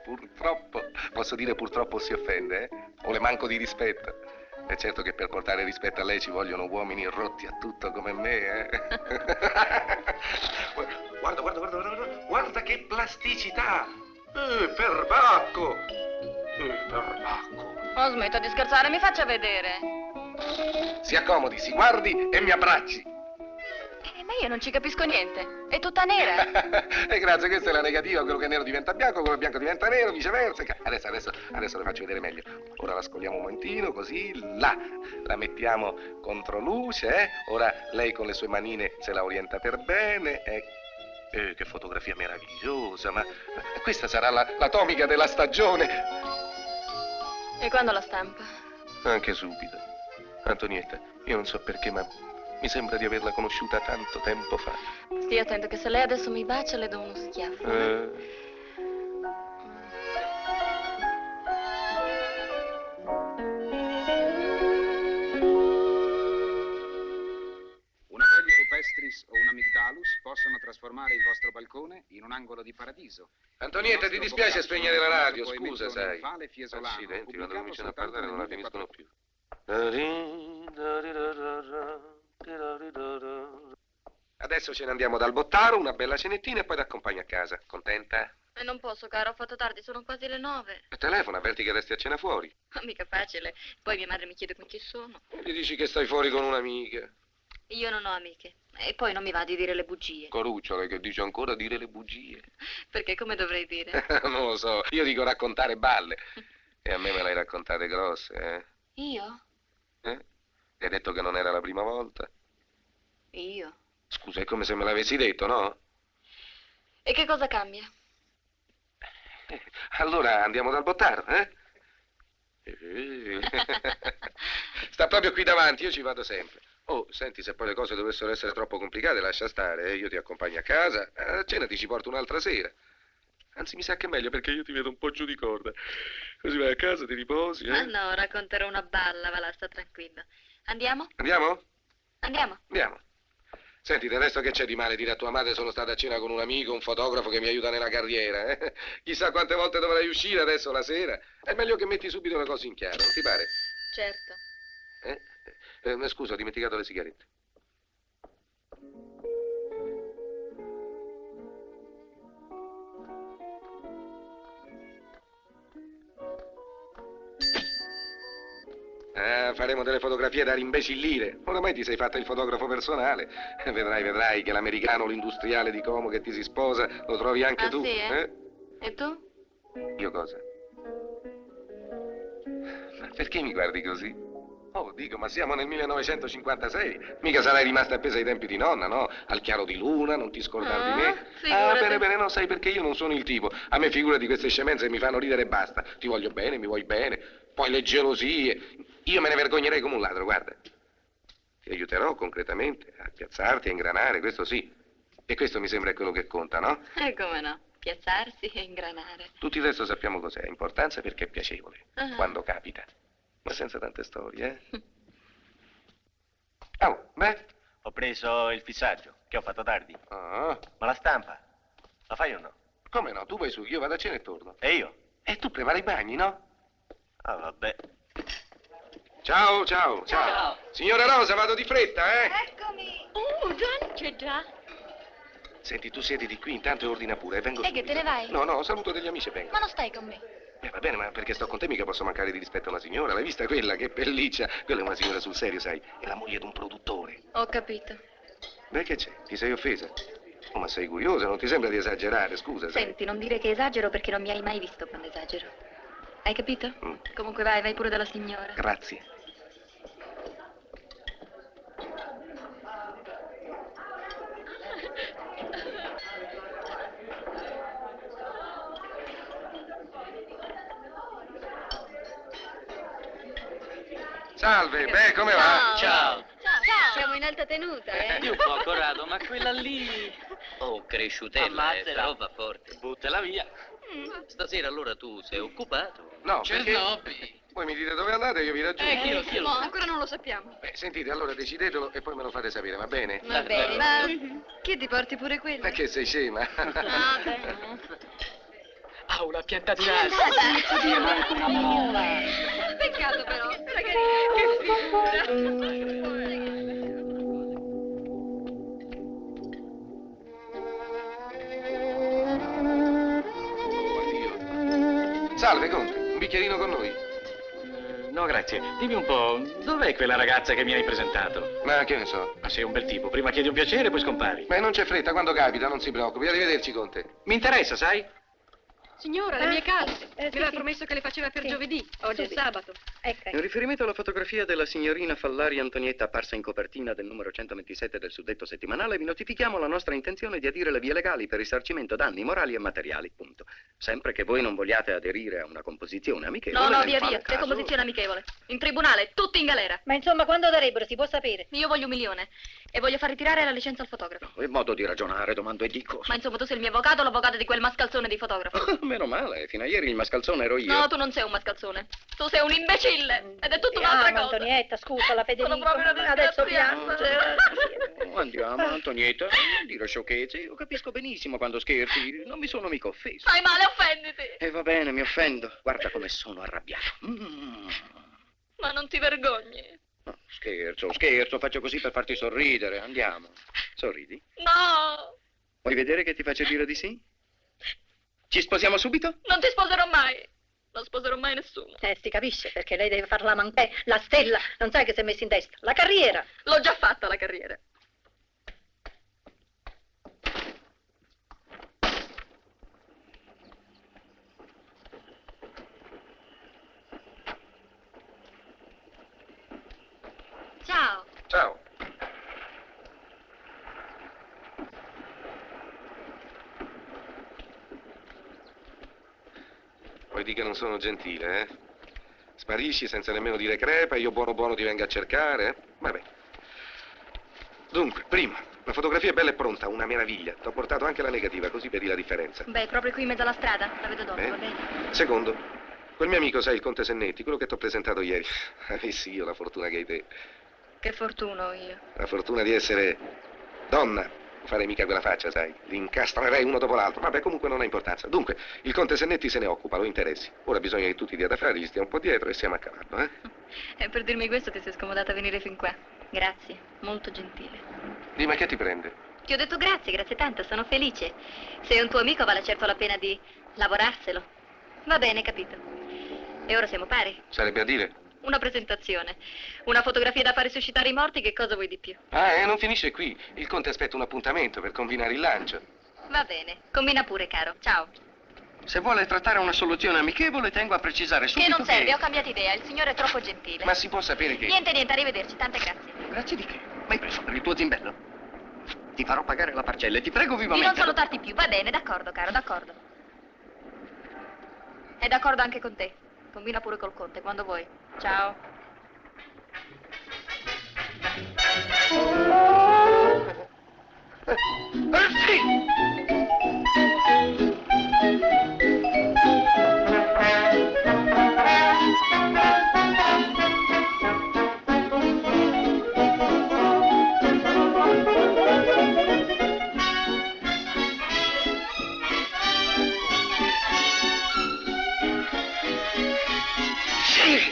Purtroppo. Posso dire purtroppo si offende, eh? O le manco di rispetto. È certo che per portare rispetto a lei ci vogliono uomini rotti a tutto come me, eh? Guarda che plasticità! Perbacco! Perbacco! Oh, smetta di scherzare, mi faccia vedere. Si accomodi, si guardi e mi abbracci. Ma io non ci capisco niente. È tutta nera. E grazie, questa è la negativa. Quello che è nero diventa bianco, quello che è bianco diventa nero, viceversa. Adesso le faccio vedere meglio. Ora la scogliamo un momentino, così, là. La mettiamo contro luce, eh? Ora lei con le sue manine se la orienta per bene, che fotografia meravigliosa, ma questa sarà l'atomica della stagione. E quando la stampa? Anche subito. Antonietta, io non so perché, ma mi sembra di averla conosciuta tanto tempo fa. Stia attento che se lei adesso mi bacia le do uno schiaffo. Una Bellia rupestris o un amigdalus possono trasformare il vostro balcone in un angolo di paradiso. Antonietta, ti dispiace spegnere la radio? Scusa, sai. Accidenti, quando cominciano a parlare non la finiscono più. Adesso ce ne andiamo dal Bottaro, una bella cenettina e poi t'accompagno a casa. Contenta? E non posso, caro, ho fatto tardi, sono quasi le 9. Telefona, avverti che resti a cena fuori. Ma mica facile. Poi mia madre mi chiede con chi sono. Gli dici che stai fuori con un'amica. Io non ho amiche. E poi non mi va di dire le bugie. Corucciole, che dice ancora dire le bugie. Perché come dovrei dire? Non lo so, io dico raccontare balle. E a me l'hai raccontate grosse, eh? Io? Ti hai detto che non era la prima volta? Io? Scusa, è come se me l'avessi detto, no? E che cosa cambia? Allora andiamo dal Bottaro, eh? Sta proprio qui davanti, io ci vado sempre. Oh, senti, se poi le cose dovessero essere troppo complicate, lascia stare, io ti accompagno a casa. A cena ti ci porto un'altra sera. Anzi, mi sa che è meglio perché io ti vedo un po' giù di corda. Così vai a casa, ti riposi, eh? Ma no, racconterò una balla, va là, sta tranquilla. Andiamo? Andiamo? Andiamo. Andiamo. Senti, del resto che c'è di male dire a tua madre sono stata a cena con un amico, un fotografo che mi aiuta nella carriera, eh? Chissà quante volte dovrai uscire adesso la sera. È meglio che metti subito le cose in chiaro, non ti pare? Certo. Scusa, ho dimenticato le sigarette. Faremo delle fotografie da rimbecillire. Oramai ti sei fatta il fotografo personale. Vedrai che l'americano, l'industriale di Como che ti si sposa, lo trovi anche tu. Sì, eh? E tu? Io cosa? Ma perché mi guardi così? Oh, dico, ma siamo nel 1956. Mica sarai rimasta appesa ai tempi di nonna, no? Al chiaro di luna, non ti scordar di me. Figurati. Bene, no, sai perché io non sono il tipo. A me figura di queste scemenze mi fanno ridere e basta. Ti voglio bene, mi vuoi bene. Poi le gelosie. Io me ne vergognerei come un ladro, guarda. Ti aiuterò concretamente a piazzarti, a ingranare, questo sì. E questo mi sembra quello che conta, no? Come no? Piazzarsi e ingranare. Tutti adesso sappiamo cos'è. Importanza perché è piacevole. Quando capita. Ma senza tante storie, eh? Oh, beh. Ho preso il fissaggio, che ho fatto tardi. Ah. Ma la stampa? La fai o no? Come no? Tu vai su, io vado a cena e torno. E io? E tu prepari i bagni, no? Ah, vabbè. Ciao. Signora Rosa, vado di fretta, eh? Eccomi. John c'è già. Senti, tu siediti qui, intanto ordina pure e vengo E che te ne vai? No, saluto degli amici e vengo. Ma non stai con me? Va bene, ma perché sto con te mica posso mancare di rispetto a una signora. L'hai vista quella? Che pelliccia. Quella è una signora sul serio, sai. È la moglie di un produttore. Ho capito. Beh, che c'è? Ti sei offesa? Oh, ma sei curiosa, non ti sembra di esagerare, scusa, sai. Senti, non dire che esagero perché non mi hai mai visto quando esagero. Hai capito? Comunque vai pure dalla signora. Grazie. Salve, beh, come va? Ciao. Siamo in alta tenuta, eh? Di un po', Corrado, ma quella lì... Oh, cresciutella, Ammazzala. roba forte. Buttala via. Stasera allora tu sei occupato? No, perché... Cernobi. Poi mi dite dove andate e io vi raggiungo. Chi lo sa? Ancora non lo sappiamo. Beh, sentite, allora decidetelo e poi me lo fate sapere, va bene? Va bene, ma che ti porti pure quello? Ma che sei scema? Ah, beh, no. Ah, una piantatina. Peccato però. Che figura. Salve, Conte, un bicchierino con noi? No, grazie. Dimmi un po', dov'è quella ragazza che mi hai presentato? Ma che ne so? Ma sei un bel tipo. Prima chiedi un piacere, poi scompari. Beh, non c'è fretta, quando capita, non si preoccupi. Arrivederci, Conte. Mi interessa, sai? Signora, le mie calze. Mi aveva promesso che le faceva per giovedì. Oggi è sabato. Ecco. In riferimento alla fotografia della signorina Fallari Antonietta apparsa in copertina del numero 127 del suddetto settimanale, vi notifichiamo la nostra intenzione di adire le vie legali per risarcimento danni morali e materiali, punto. Sempre che voi non vogliate aderire a una composizione amichevole. No, nel via, quale via. Che caso- composizione amichevole. In tribunale, tutti in galera. Ma insomma, quando darebbero, si può sapere? Io voglio 1 milione. E voglio far ritirare la licenza al fotografo. Il modo di ragionare, domando e dico. Ma insomma, tu sei il mio avvocato o l'avvocato di quel mascalzone di fotografo? Meno male, fino a ieri il mascalzone ero io. No, tu non sei un mascalzone. Tu sei un imbecille. Ed è tutta un'altra cosa. Antonietta, scusa, la Federico. Sono proprio una Adesso disgraziata. piange. Andiamo, Antonietta, non dire sciocchezze. Io capisco benissimo quando scherzi, non mi sono mica offeso. Fai male, offenditi. E va bene, mi offendo. Guarda come sono arrabbiato. Ma non ti vergogni? No, scherzo, faccio così per farti sorridere. Andiamo. Sorridi? No, Vuoi vedere che ti faccio dire di sì? Ci sposiamo subito? non ti sposerò mai. Non sposerò mai nessuno. Si capisce, perché lei deve far la manchè, la stella. Non sai che si è messa in testa. La carriera. L'ho già fatta la carriera. Ciao. Ciao. Poi di che non sono gentile, eh? Sparisci senza nemmeno dire crepa e io buono ti venga a cercare? Vabbè. Dunque, prima, la fotografia è bella e pronta, una meraviglia. T'ho portato anche la negativa, così vedi la differenza. Beh, proprio qui in mezzo alla strada. La vedo dopo, Bene. va bene? Secondo, quel mio amico, sai, il conte Sennetti, quello che t'ho presentato ieri. Avessi io la fortuna che hai te. Che fortuna ho io. La fortuna di essere donna. Non farei mica quella faccia, sai. Li incastrerei uno dopo l'altro. Vabbè, comunque non ha importanza. Dunque, il conte Sennetti se ne occupa, lo interessi. Ora bisogna che tu ti dia da fare, gli stia un po' dietro e siamo a cavallo, eh? E per dirmi questo ti sei scomodata a venire fin qua. Grazie, molto gentile. Dimmi, che ti prende? Ti ho detto grazie tanto, sono felice. Se un tuo amico vale certo la pena di lavorarselo. Va bene, capito. E ora siamo pari. Sarebbe a dire? Una presentazione. Una fotografia da far risuscitare i morti, che cosa vuoi di più? Ah, non finisce qui. Il conte aspetta un appuntamento per combinare il lancio. Va bene, combina pure, caro. Ciao. Se vuole trattare una soluzione amichevole, tengo a precisare Che subito non serve, ho cambiato idea. Il signore è troppo gentile. Ma si può sapere che... Niente, arrivederci. Tante grazie. Grazie di che? M'hai preso per il tuo zimbello? Ti farò pagare la parcella e ti prego Di vivamente... non salutarti più. Va bene, d'accordo, caro, d'accordo. È d'accordo anche con te. Combina pure col conte, quando vuoi. Ciao.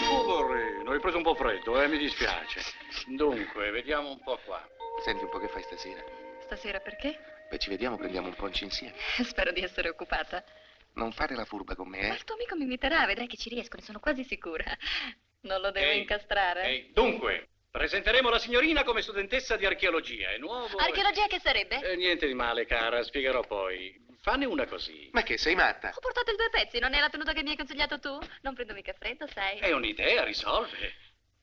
Poverino, hai preso un po' freddo, mi dispiace. Dunque, vediamo un po' qua. Senti un po' che fai stasera? Stasera perché? Beh, ci vediamo, prendiamo un poncio insieme. Spero di essere occupata. Non fare la furba con me, Ma il tuo amico mi imiterà, vedrai che ci riesco, ne sono quasi sicura. Non lo devo Ehi, incastrare? Dunque, presenteremo la signorina come studentessa di archeologia. È nuovo. Archeologia che sarebbe? Niente di male, cara, spiegherò poi. Fanne una così. Ma che, sei matta? Ho portato i 2 pezzi, non è la tenuta che mi hai consigliato tu? Non prendo mica freddo, sai? È un'idea, risolve.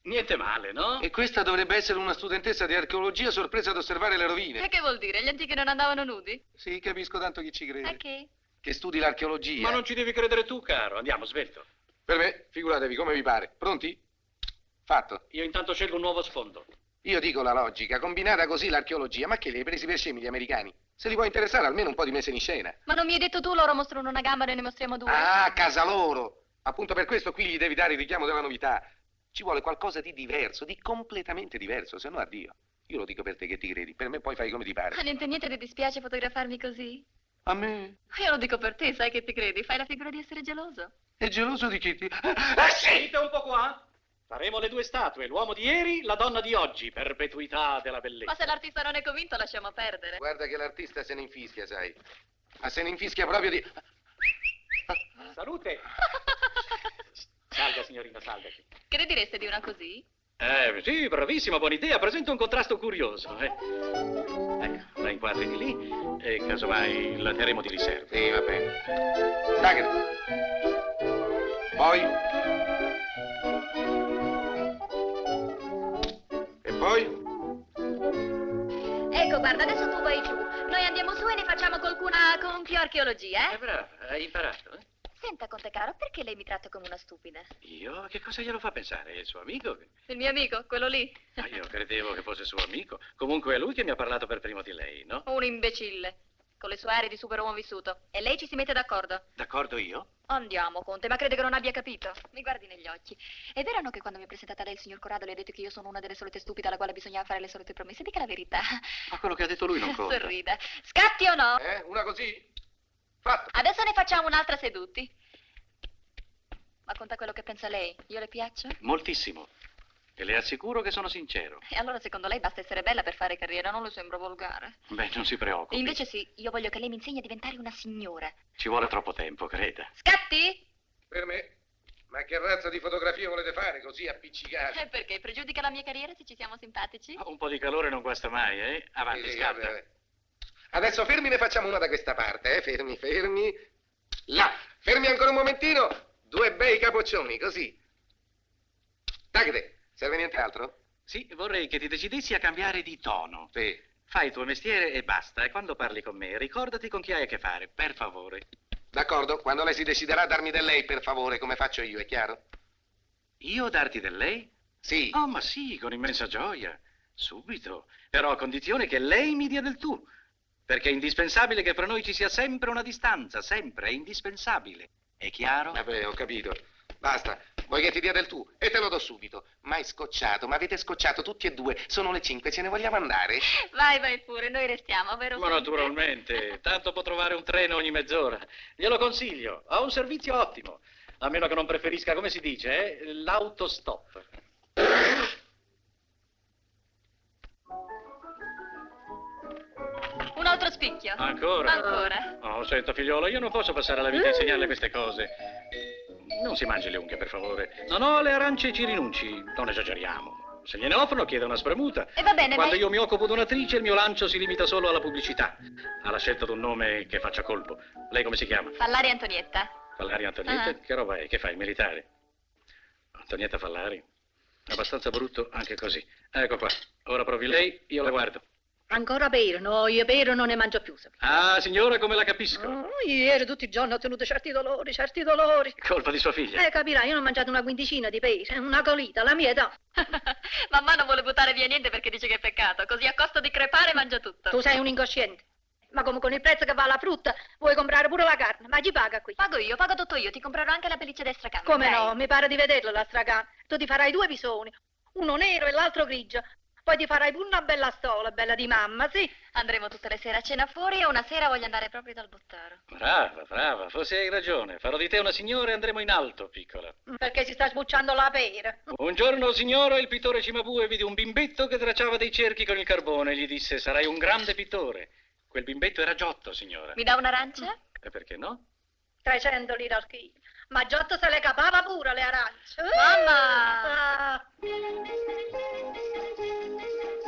Niente male, no? E questa dovrebbe essere una studentessa di archeologia sorpresa ad osservare le rovine. E che vuol dire? Gli antichi non andavano nudi? Sì, capisco tanto chi ci crede. A che? Che studi l'archeologia. Ma non ci devi credere tu, caro. Andiamo, svelto. Per me, figuratevi come vi pare. Pronti? Fatto. Io intanto scelgo un nuovo sfondo. Io dico la logica, combinata così l'archeologia, ma che li hai presi per scemi gli americani? Se li può interessare almeno un po' di messa in scena. Ma non mi hai detto tu, loro mostrano una gamba, noi ne mostriamo 2? Ah, casa loro! Appunto per questo qui gli devi dare il richiamo della novità. Ci vuole qualcosa di diverso, di completamente diverso, se no addio. Io lo dico per te che ti credi, per me poi fai come ti pare. Ma niente ti dispiace fotografarmi così? A me? Io lo dico per te, sai che ti credi, fai la figura di essere geloso. È geloso di chi ti... Sentite un po' qua. Faremo le 2 statue, l'uomo di ieri, la donna di oggi, perpetuità della bellezza. Ma se l'artista non è convinto, lasciamo perdere. Guarda che l'artista se ne infischia, sai. Ma se ne infischia proprio di... Salute! Salga, signorina, salga. Che ne direste di una così? Sì, bravissima, buona idea. Presenta un contrasto curioso. Ecco, la inquadri di lì e casomai la terremo di riserva. Sì, va bene. Dagger. Poi? E poi? Ecco, guarda, adesso tu vai giù. Noi andiamo su e ne facciamo qualcuna con più archeologia, eh? Brava, hai imparato, eh? Senta, Conte caro, perché lei mi tratta come una stupida? Io? Che cosa glielo fa pensare? È il suo amico? Il mio amico, quello lì. Ma io credevo che fosse suo amico. Comunque è lui che mi ha parlato per primo di lei, no? Un imbecille. Con le sue arie di superuomo vissuto. E lei ci si mette d'accordo. D'accordo io? Andiamo, Conte, ma crede che non abbia capito? Mi guardi negli occhi. È vero o no che quando mi è presentata lei il signor Corrado le ha detto che io sono una delle solite stupide alla quale bisognava fare le solite promesse? Dica la verità. Ma quello che ha detto lui non conta. Sorrida. Scatti o no? Una così? Fatto. Adesso ne facciamo un'altra seduti. Ma conta quello che pensa lei. Io le piaccio? Moltissimo. E le assicuro che sono sincero. E allora secondo lei basta essere bella per fare carriera, non le sembra volgare? Beh, non si preoccupi. Invece sì, io voglio che lei mi insegni a diventare una signora. Ci vuole troppo tempo, creda. Scatti? Per me? Ma che razza di fotografia volete fare così appiccicati? Perché pregiudica la mia carriera se ci siamo simpatici? Un po' di calore non guasta mai, eh? Avanti, Sì, scatta. vabbè. Adesso fermi, ne facciamo una da questa parte, eh? Fermi. Là, fermi ancora un momentino. 2 bei capoccioni, così. Dagde, serve niente altro? Sì, vorrei che ti decidessi a cambiare di tono. Sì. Fai il tuo mestiere e basta. E quando parli con me, ricordati con chi hai a che fare, per favore. D'accordo, quando lei si deciderà a darmi del lei, per favore, come faccio io, è chiaro? Io darti del lei? Sì. Oh, ma sì, con immensa gioia. Subito. Però a condizione che lei mi dia del tu. Perché è indispensabile che fra noi ci sia sempre una distanza, sempre, è indispensabile. È chiaro? Vabbè, ho capito. Basta. Vuoi che ti dia del tu? E te lo do subito. Ma è scocciato, ma avete scocciato tutti e 2. Sono le 5, ce ne vogliamo andare? Vai pure, noi restiamo, vero? Ma Conte? naturalmente, tanto può trovare un treno ogni mezz'ora. Glielo consiglio, ha un servizio ottimo. A meno che non preferisca, come si dice, l'autostop. Un altro spicchio? Ancora? Ancora. Oh, senta figliolo, io non posso passare la vita a insegnarle queste cose. Non si mangi le unghie, per favore. No, le arance ci rinunci, non esageriamo. Se gliene offrono, chiede una spremuta. E va bene, Quando ma... io mi occupo di un'attrice, il mio lancio si limita solo alla pubblicità. Alla scelta di un nome che faccia colpo. Lei come si chiama? Fallari Antonietta. Fallari Antonietta? Ah. Che roba è? Che fa, il militare? Antonietta Fallari? Abbastanza brutto anche così. Ecco qua. Ora provi lei, io la guardo. Ancora per? No, io per non ne mangio più. Ah, signora, come la capisco? Ieri tutti i giorni ho tenuto certi dolori. Colpa di sua figlia. Capirai, io ne ho mangiato una quindicina di pere, una colita, la mia età. Mamma non vuole buttare via niente perché dice che è peccato, così a costo di crepare mangia tutto. Tu sei un incosciente. Ma come con il prezzo che va la frutta, vuoi comprare pure la carne, ma chi paga qui? Pago io, pago tutto io, ti comprerò anche la pelliccia destra canna. Come dai. no, mi pare di vederla la stracan. Tu ti farai 2 visoni, uno nero e l'altro grigio. Poi ti farai pure una bella stola, bella di mamma, sì? Andremo tutte le sere a cena fuori e una sera voglio andare proprio dal bottaro. Brava, forse hai ragione. Farò di te una signora e andremo in alto, piccola. Perché si sta sbucciando la pera. Un giorno, signora, il pittore Cimabue vide un bimbetto che tracciava dei cerchi con il carbone e gli disse: sarai un grande pittore. Quel bimbetto era Giotto, signora. Mi dà un'arancia? E perché no? 300 lire al chilo. Ma Giotto se le capava pure le arance. Mamma! Ah.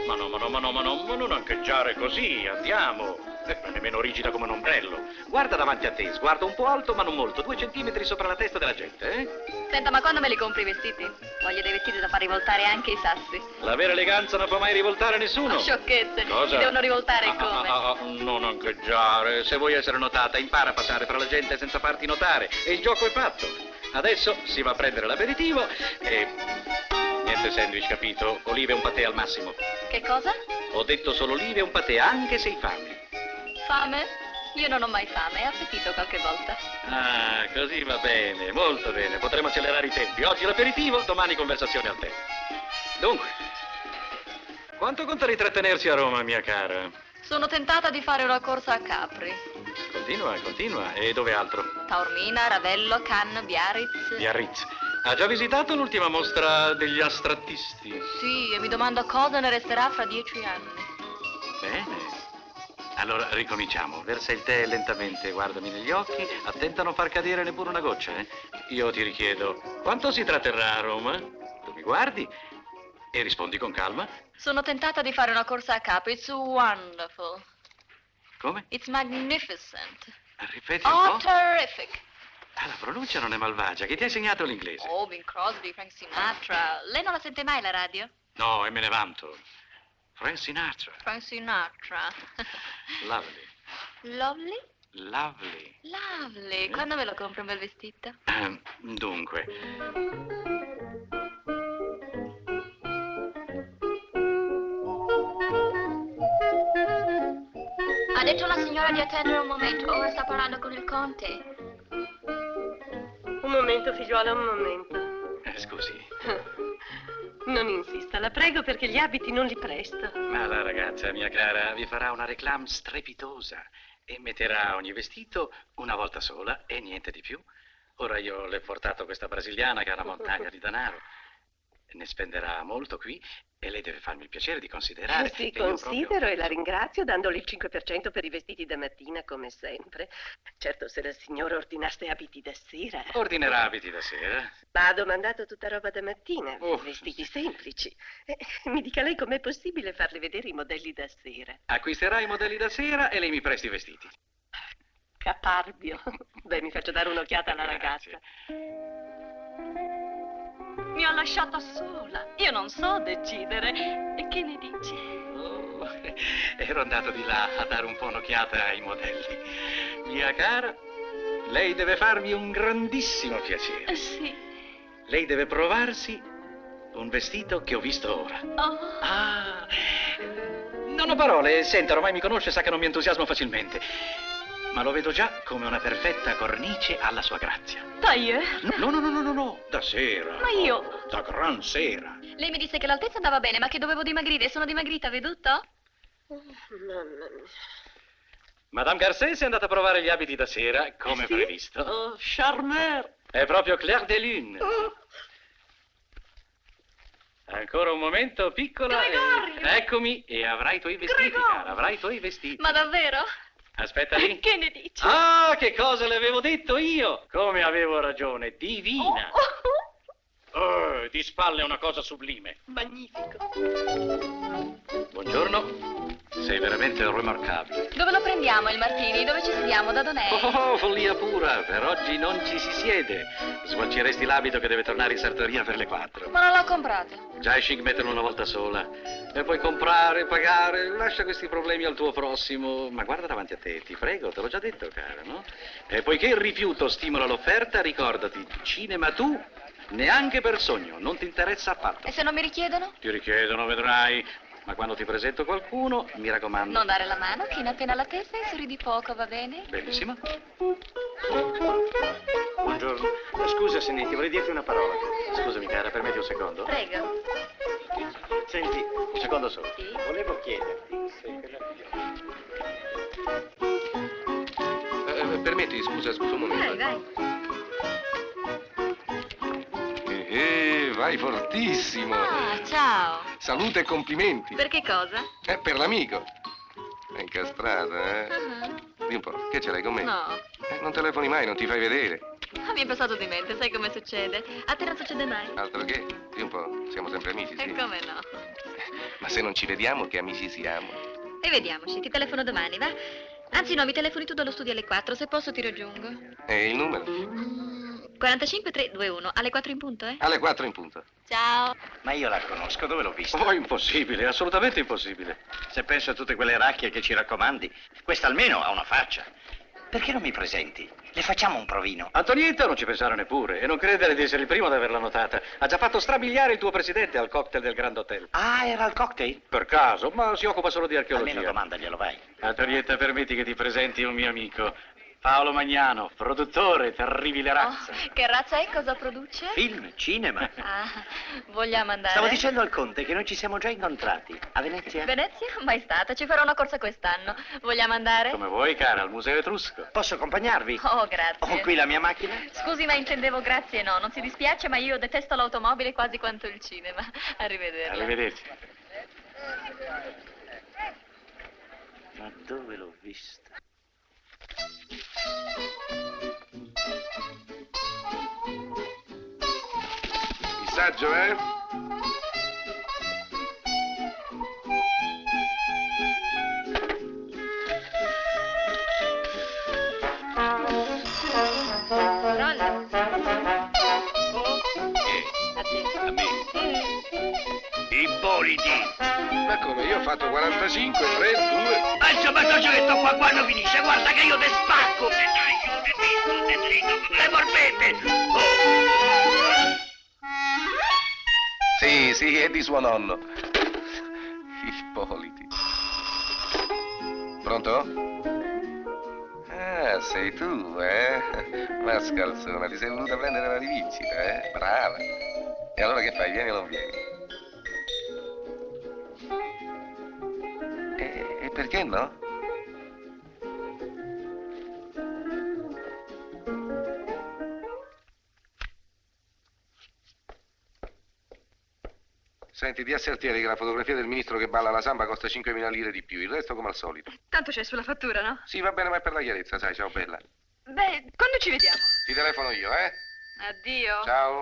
Ma non ancheggiare così, andiamo. Nemmeno rigida come un ombrello. Guarda davanti a te, sguardo un po' alto ma non molto, 2 centimetri sopra la testa della gente, eh? Senta, ma quando me li compri i vestiti? Voglio dei vestiti da far rivoltare anche i sassi. La vera eleganza non fa mai rivoltare nessuno. Ma sciocchezze, Cosa? si devono rivoltare come? Non ancheggiare. Se vuoi essere notata, impara a passare fra la gente senza farti notare. E il gioco è fatto. Adesso si va a prendere l'aperitivo e... niente sandwich, capito? Olive e un patè al massimo. Che cosa? Ho detto solo olive e un patè, anche se hai fame. Fame? Io non ho mai fame, ho appetito qualche volta. Ah, così va bene, molto bene. Potremo accelerare i tempi. Oggi l'aperitivo, domani conversazione al tè. Dunque, quanto conta di trattenersi a Roma, mia cara? Sono tentata di fare una corsa a Capri. Continua. E dove altro? Taormina, Ravello, Cannes, Biarritz. Biarritz. Ha già visitato l'ultima mostra degli astrattisti? Sì, e mi domando cosa ne resterà fra 10 anni. Bene. Allora, ricominciamo. Versa il tè lentamente, guardami negli occhi, attenta a non far cadere neppure una goccia, eh? Io ti richiedo, quanto si tratterrà a Roma? Tu mi guardi e rispondi con calma. Sono tentata di fare una corsa a Capri. It's wonderful. Come? It's magnificent. Ripeti un Oh, po'. terrific. Ah, la pronuncia non è malvagia. Chi ti ha insegnato l'inglese? Oh, Bing Crosby, Frank Sinatra. Lei non la sente mai la radio? No, e me ne vanto. Frank Sinatra. Frank Sinatra. Lovely. Lovely? Lovely. Lovely. Quando me lo compri un bel vestito? Dunque. Ha detto la signora di attendere un momento. Ora sta parlando con il conte. Un momento, figliuola, un momento. Scusi. Non insista, la prego, perché gli abiti non li presto. Ma la ragazza, mia cara, vi farà una reclame strepitosa e metterà ogni vestito una volta sola e niente di più. Ora io le ho portato questa brasiliana che ha una montagna di denaro. Ne spenderà molto qui e lei deve farmi il piacere di considerare. Sì, che io considero proprio... e la ringrazio dandole il 5% per i vestiti da mattina, come sempre. Certo, se la signora ordinasse abiti da sera. Ordinerà abiti da sera. Ma ha domandato tutta roba da mattina, Oh, vestiti semplici. Mi dica lei com'è possibile farle vedere i modelli da sera. Acquisterà i modelli da sera e lei mi presti i vestiti. Caparbio. Beh, mi faccio dare un'occhiata alla ragazza. Mi ha lasciata sola. Io non so decidere. E che ne dici? Oh, ero andato di là a dare un po' un'occhiata ai modelli. Mia cara, lei deve farmi un grandissimo piacere. Sì. Lei deve provarsi un vestito che ho visto ora. Oh. Ah, non ho parole. Senta, ormai mi conosce, sa che non mi entusiasmo facilmente. Ma lo vedo già come una perfetta cornice alla sua grazia. Tailleur? No, da sera. Ma io... Da gran sera. Lei mi disse che l'altezza andava bene, ma che dovevo dimagrire. Sono dimagrita, veduto? Madame Garcès è andata a provare gli abiti da sera, come previsto. Oh, charmeur. È proprio Claire de Lune. Ancora un momento, piccola. Gregorio! Eccomi, e avrai i tuoi vestiti, cara. Avrai i tuoi vestiti. Ma davvero? Aspetta lì. Che ne dici? Ah, che cosa le avevo detto io? Come avevo ragione, divina. Di spalle è una cosa sublime. Magnifico. Buongiorno. Sei veramente remarcabile. Dove lo prendiamo il martini? Dove ci sediamo? Da Donè? Oh, follia pura. Per oggi non ci si siede. Sgualciresti l'abito che deve tornare in sartoria per le 4. Ma non l'ho comprato. Già è chic metterlo una volta sola. E poi comprare, pagare. Lascia questi problemi al tuo prossimo. Ma guarda davanti a te, ti prego, te l'ho già detto, cara, no? E poiché il rifiuto stimola l'offerta, ricordati, cinema tu, neanche per sogno, non ti interessa affatto. E se non mi richiedono? Ti richiedono, vedrai. Ma quando ti presento qualcuno, mi raccomando. Non dare la mano, china appena la testa e sorridi poco, va bene? Benissimo. Buongiorno. Scusa, Senni, ti vorrei dirti una parola. Scusami, cara, permetti un secondo? Prego. Senti, un secondo solo. Sì? Volevo chiederti se Permetti, scusa un momento. Vai. Vai fortissimo. Ah, ciao. Salute e complimenti. Per che cosa? Per l'amico. È incastrata, eh? Uh-huh. Di un po', che ce l'hai con me? No. Non telefoni mai, non ti fai vedere. Ah, mi è passato di mente, sai come succede? A te non succede mai? Altro che? Sì, un po'. Siamo sempre amici, E sì. come no? Ma se non ci vediamo, che amici siamo? E vediamoci, ti telefono domani, va? Anzi no, mi telefoni tu dallo studio alle 4, se posso ti raggiungo. E il numero? 45 321, alle 4 in punto, eh? Alle 4 in punto. Ciao. Ma io la conosco, dove l'ho vista? Oh, impossibile, assolutamente impossibile. Se penso a tutte quelle racchie che ci raccomandi, questa almeno ha una faccia. Perché non mi presenti? Le facciamo un provino. Antonietta, non ci pensare neppure e non credere di essere il primo ad averla notata. Ha già fatto strabiliare il tuo presidente al cocktail del Grand Hotel. Ah, era al cocktail? Per caso, ma si occupa solo di archeologia. Almeno domandaglielo, vai. Antonietta, permetti che ti presenti un mio amico. Paolo Magnano, produttore, terribile razza. Oh, che razza è? Cosa produce? Film, cinema. Ah, vogliamo andare? Stavo dicendo al conte che noi ci siamo già incontrati. A Venezia? Venezia? Mai stata, ci farò una corsa quest'anno. Vogliamo andare? Come vuoi, cara, al Museo Etrusco. Posso accompagnarvi? Oh, grazie. Ho qui la mia macchina. Scusi, ma intendevo grazie no, non si dispiace, ma io detesto l'automobile quasi quanto il cinema. Arrivederla. Arrivederci. Ma dove l'ho vista? Il saggio, eh? Pronto? A te. A me? Ippoliti! Ma come? Io ho fatto 45, 3, 2... Ma insomma, sto giochetto qua quando finisce? Guarda che io te spacco! Te taglio, te pizzo, te trinco come le polpette! Oh! Sì, sì, è di suo nonno. Ippoliti. Pronto? Ah, sei tu, eh? Mascalzona, ti sei voluta prendere la rivincita, eh? Brava. E allora che fai? Vieni o non vieni? E perché no? Senti, di assertieri che la fotografia del ministro che balla la samba costa 5.000 lire di più, il resto come al solito. Tanto c'è sulla fattura, no? Sì, va bene, ma è per la chiarezza, sai, ciao bella. Beh, quando ci vediamo? Ti telefono io, eh? Addio. Ciao.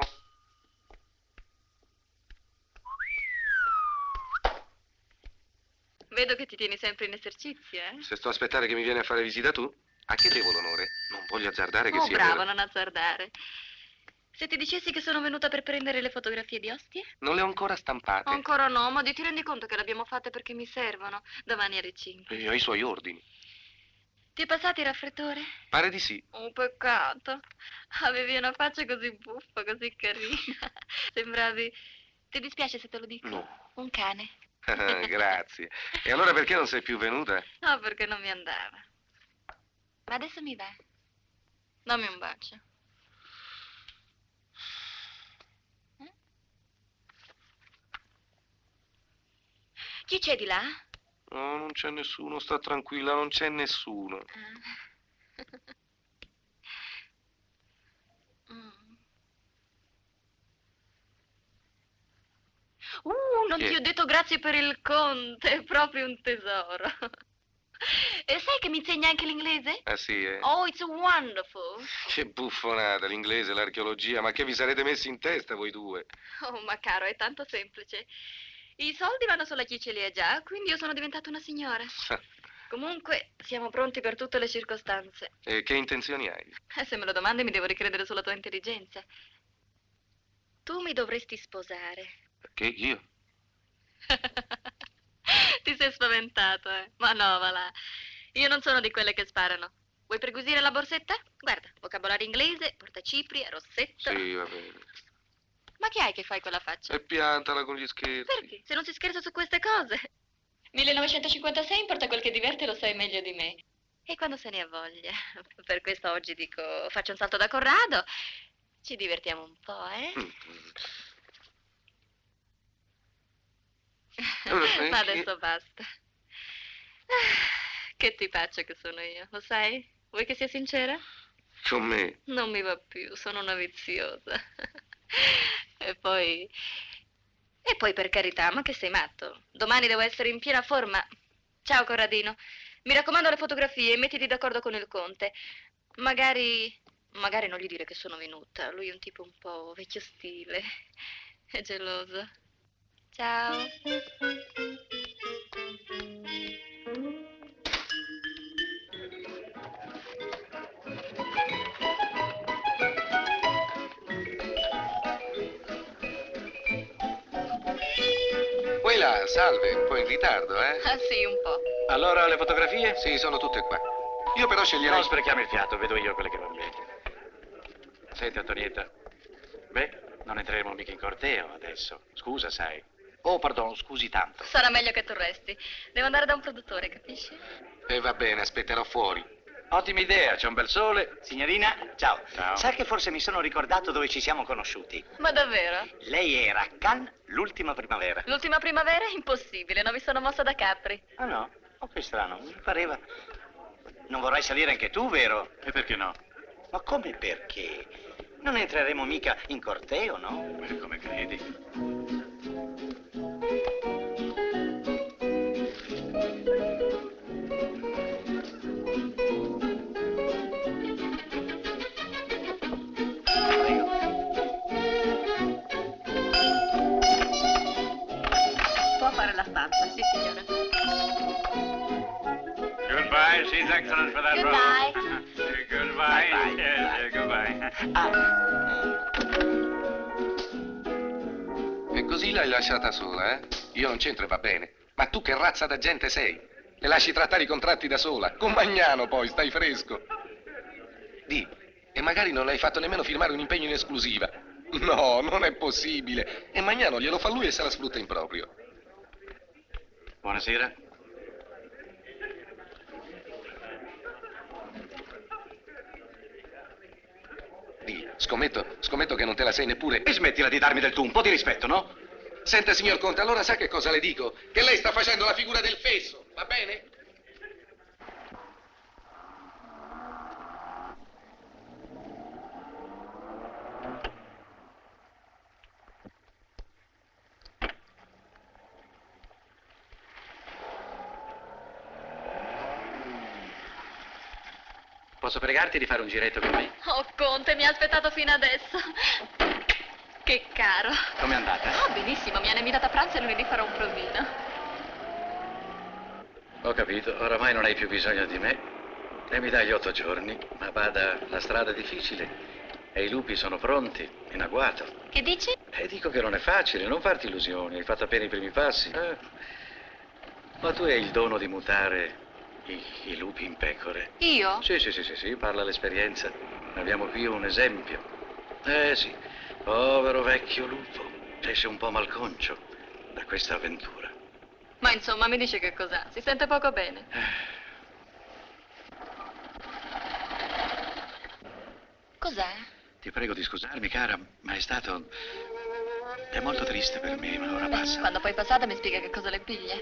Vedo che ti tieni sempre in esercizio, eh? Se sto a aspettare che mi vieni a fare visita tu, a che devo l'onore? Non voglio azzardare che Oh, sia bravo, vero. non azzardare. Se ti dicessi che sono venuta per prendere le fotografie di Ostie? Non le ho ancora stampate. Ancora no, ma ti rendi conto che le abbiamo fatte perché mi servono? Domani alle 5. Io ho i suoi ordini. Ti è passato il raffreddore? Pare di sì. Un peccato. Avevi una faccia così buffa, così carina. Sembravi... Ti dispiace se te lo dico? No. Un cane. Grazie. E allora perché non sei più venuta? No, perché non mi andava. Ma adesso mi va. Dammi un bacio. Chi c'è di là? No, non c'è nessuno, sta tranquilla, non c'è nessuno. Non Chi è? ti ho detto grazie per il conte, è proprio un tesoro. E sai che mi insegna anche l'inglese? Ah sì, eh? Oh, it's wonderful. Che buffonata, l'inglese, l'archeologia, ma che vi sarete messi in testa voi due? Oh, ma caro, è tanto semplice. I soldi vanno solo a chi ce li ha già, quindi io sono diventata una signora. Comunque, siamo pronti per tutte le circostanze. E che intenzioni hai? Se me lo domandi mi devo ricredere sulla tua intelligenza. Tu mi dovresti sposare. Perché io? Ti sei spaventato, eh? Ma no, va là. Io non sono di quelle che sparano. Vuoi perquisire la borsetta? Guarda, vocabolario inglese, portacipri, rossetto. Sì, va bene. Ma che hai che fai quella faccia? E piantala con gli scherzi. Perché? Se non si scherza su queste cose. 1956 importa quel che diverte, lo sai meglio di me. E quando se ne ha voglia. Per questo oggi dico, faccio un salto da Corrado. Ci divertiamo un po', eh? Ma adesso basta. Che tipaccia che sono io, lo sai? Vuoi che sia sincera? Con me? Non mi va più, sono una viziosa. E poi per carità, ma che sei matto? Domani devo essere in piena forma. Ciao, Corradino. Mi raccomando le fotografie e mettiti d'accordo con il conte. Magari non gli dire che sono venuta. Lui è un tipo un po' vecchio stile. È geloso. Ciao. Poi là, salve, un po' in ritardo, eh? Ah sì, un po'. Allora, le fotografie? Sì, sono tutte qua. Io però sceglierei... Non sprechiamo il fiato, vedo io quelle che vanno bene. Senti, Antonietta. Beh, non entreremo mica in corteo adesso. Scusa, sai. Oh, perdono, scusi tanto. Sarà meglio che tu resti. Devo andare da un produttore, capisci? E va bene, aspetterò fuori. Ottima idea, c'è un bel sole. Signorina, ciao. Ciao. Sa che forse mi sono ricordato dove ci siamo conosciuti? Ma davvero? Lei era a Cannes l'ultima primavera. L'ultima primavera? Impossibile, non mi sono mossa da Capri. Ah no? Oh, che strano, mi pareva. Non vorrai salire anche tu, vero? E perché no? Ma come perché? Non entreremo mica in corteo, no? Come credi? Può fare la stanza, sì signora. Goodbye, she's excellent for that Goodbye. role. Goodbye. Bye. Yes, goodbye. E così l'hai lasciata sola, eh? Io non c'entro e va bene. Ma tu che razza da gente sei? Le lasci trattare i contratti da sola? Con Magnano poi, stai fresco. Di, e magari non le hai fatto nemmeno firmare un impegno in esclusiva. No, non è possibile. E Magnano glielo fa lui e se la sfrutta in proprio. Buonasera. Di, scommetto che non te la sei neppure... E smettila di darmi del tu, un po' di rispetto, no? Senta, signor Conte, allora sa che cosa le dico? Che lei sta facendo la figura del fesso, va bene? Posso pregarti di fare un giretto con me? Oh, Conte, mi ha aspettato fino adesso. Che caro. Com'è andata? Oh, benissimo, mi hanno invitato a pranzo e lunedì farò un provino. Ho capito, oramai non hai più bisogno di me. E mi dai 8 giorni, ma vada, la strada è difficile. E i lupi sono pronti, in agguato. Che dici? E dico che non è facile, non farti illusioni, hai fatto appena i primi passi. Ma tu hai il dono di mutare i lupi in pecore. Io? Sì, parla l'esperienza. Abbiamo qui un esempio. Sì, povero vecchio lupo, esce un po' malconcio da questa avventura. Ma insomma, mi dice che cos'ha? Si sente poco bene. Cos'è? Ti prego di scusarmi, cara, ma è molto triste per me, ma ora passa. Quando poi è passata mi spiega che cosa le piglia.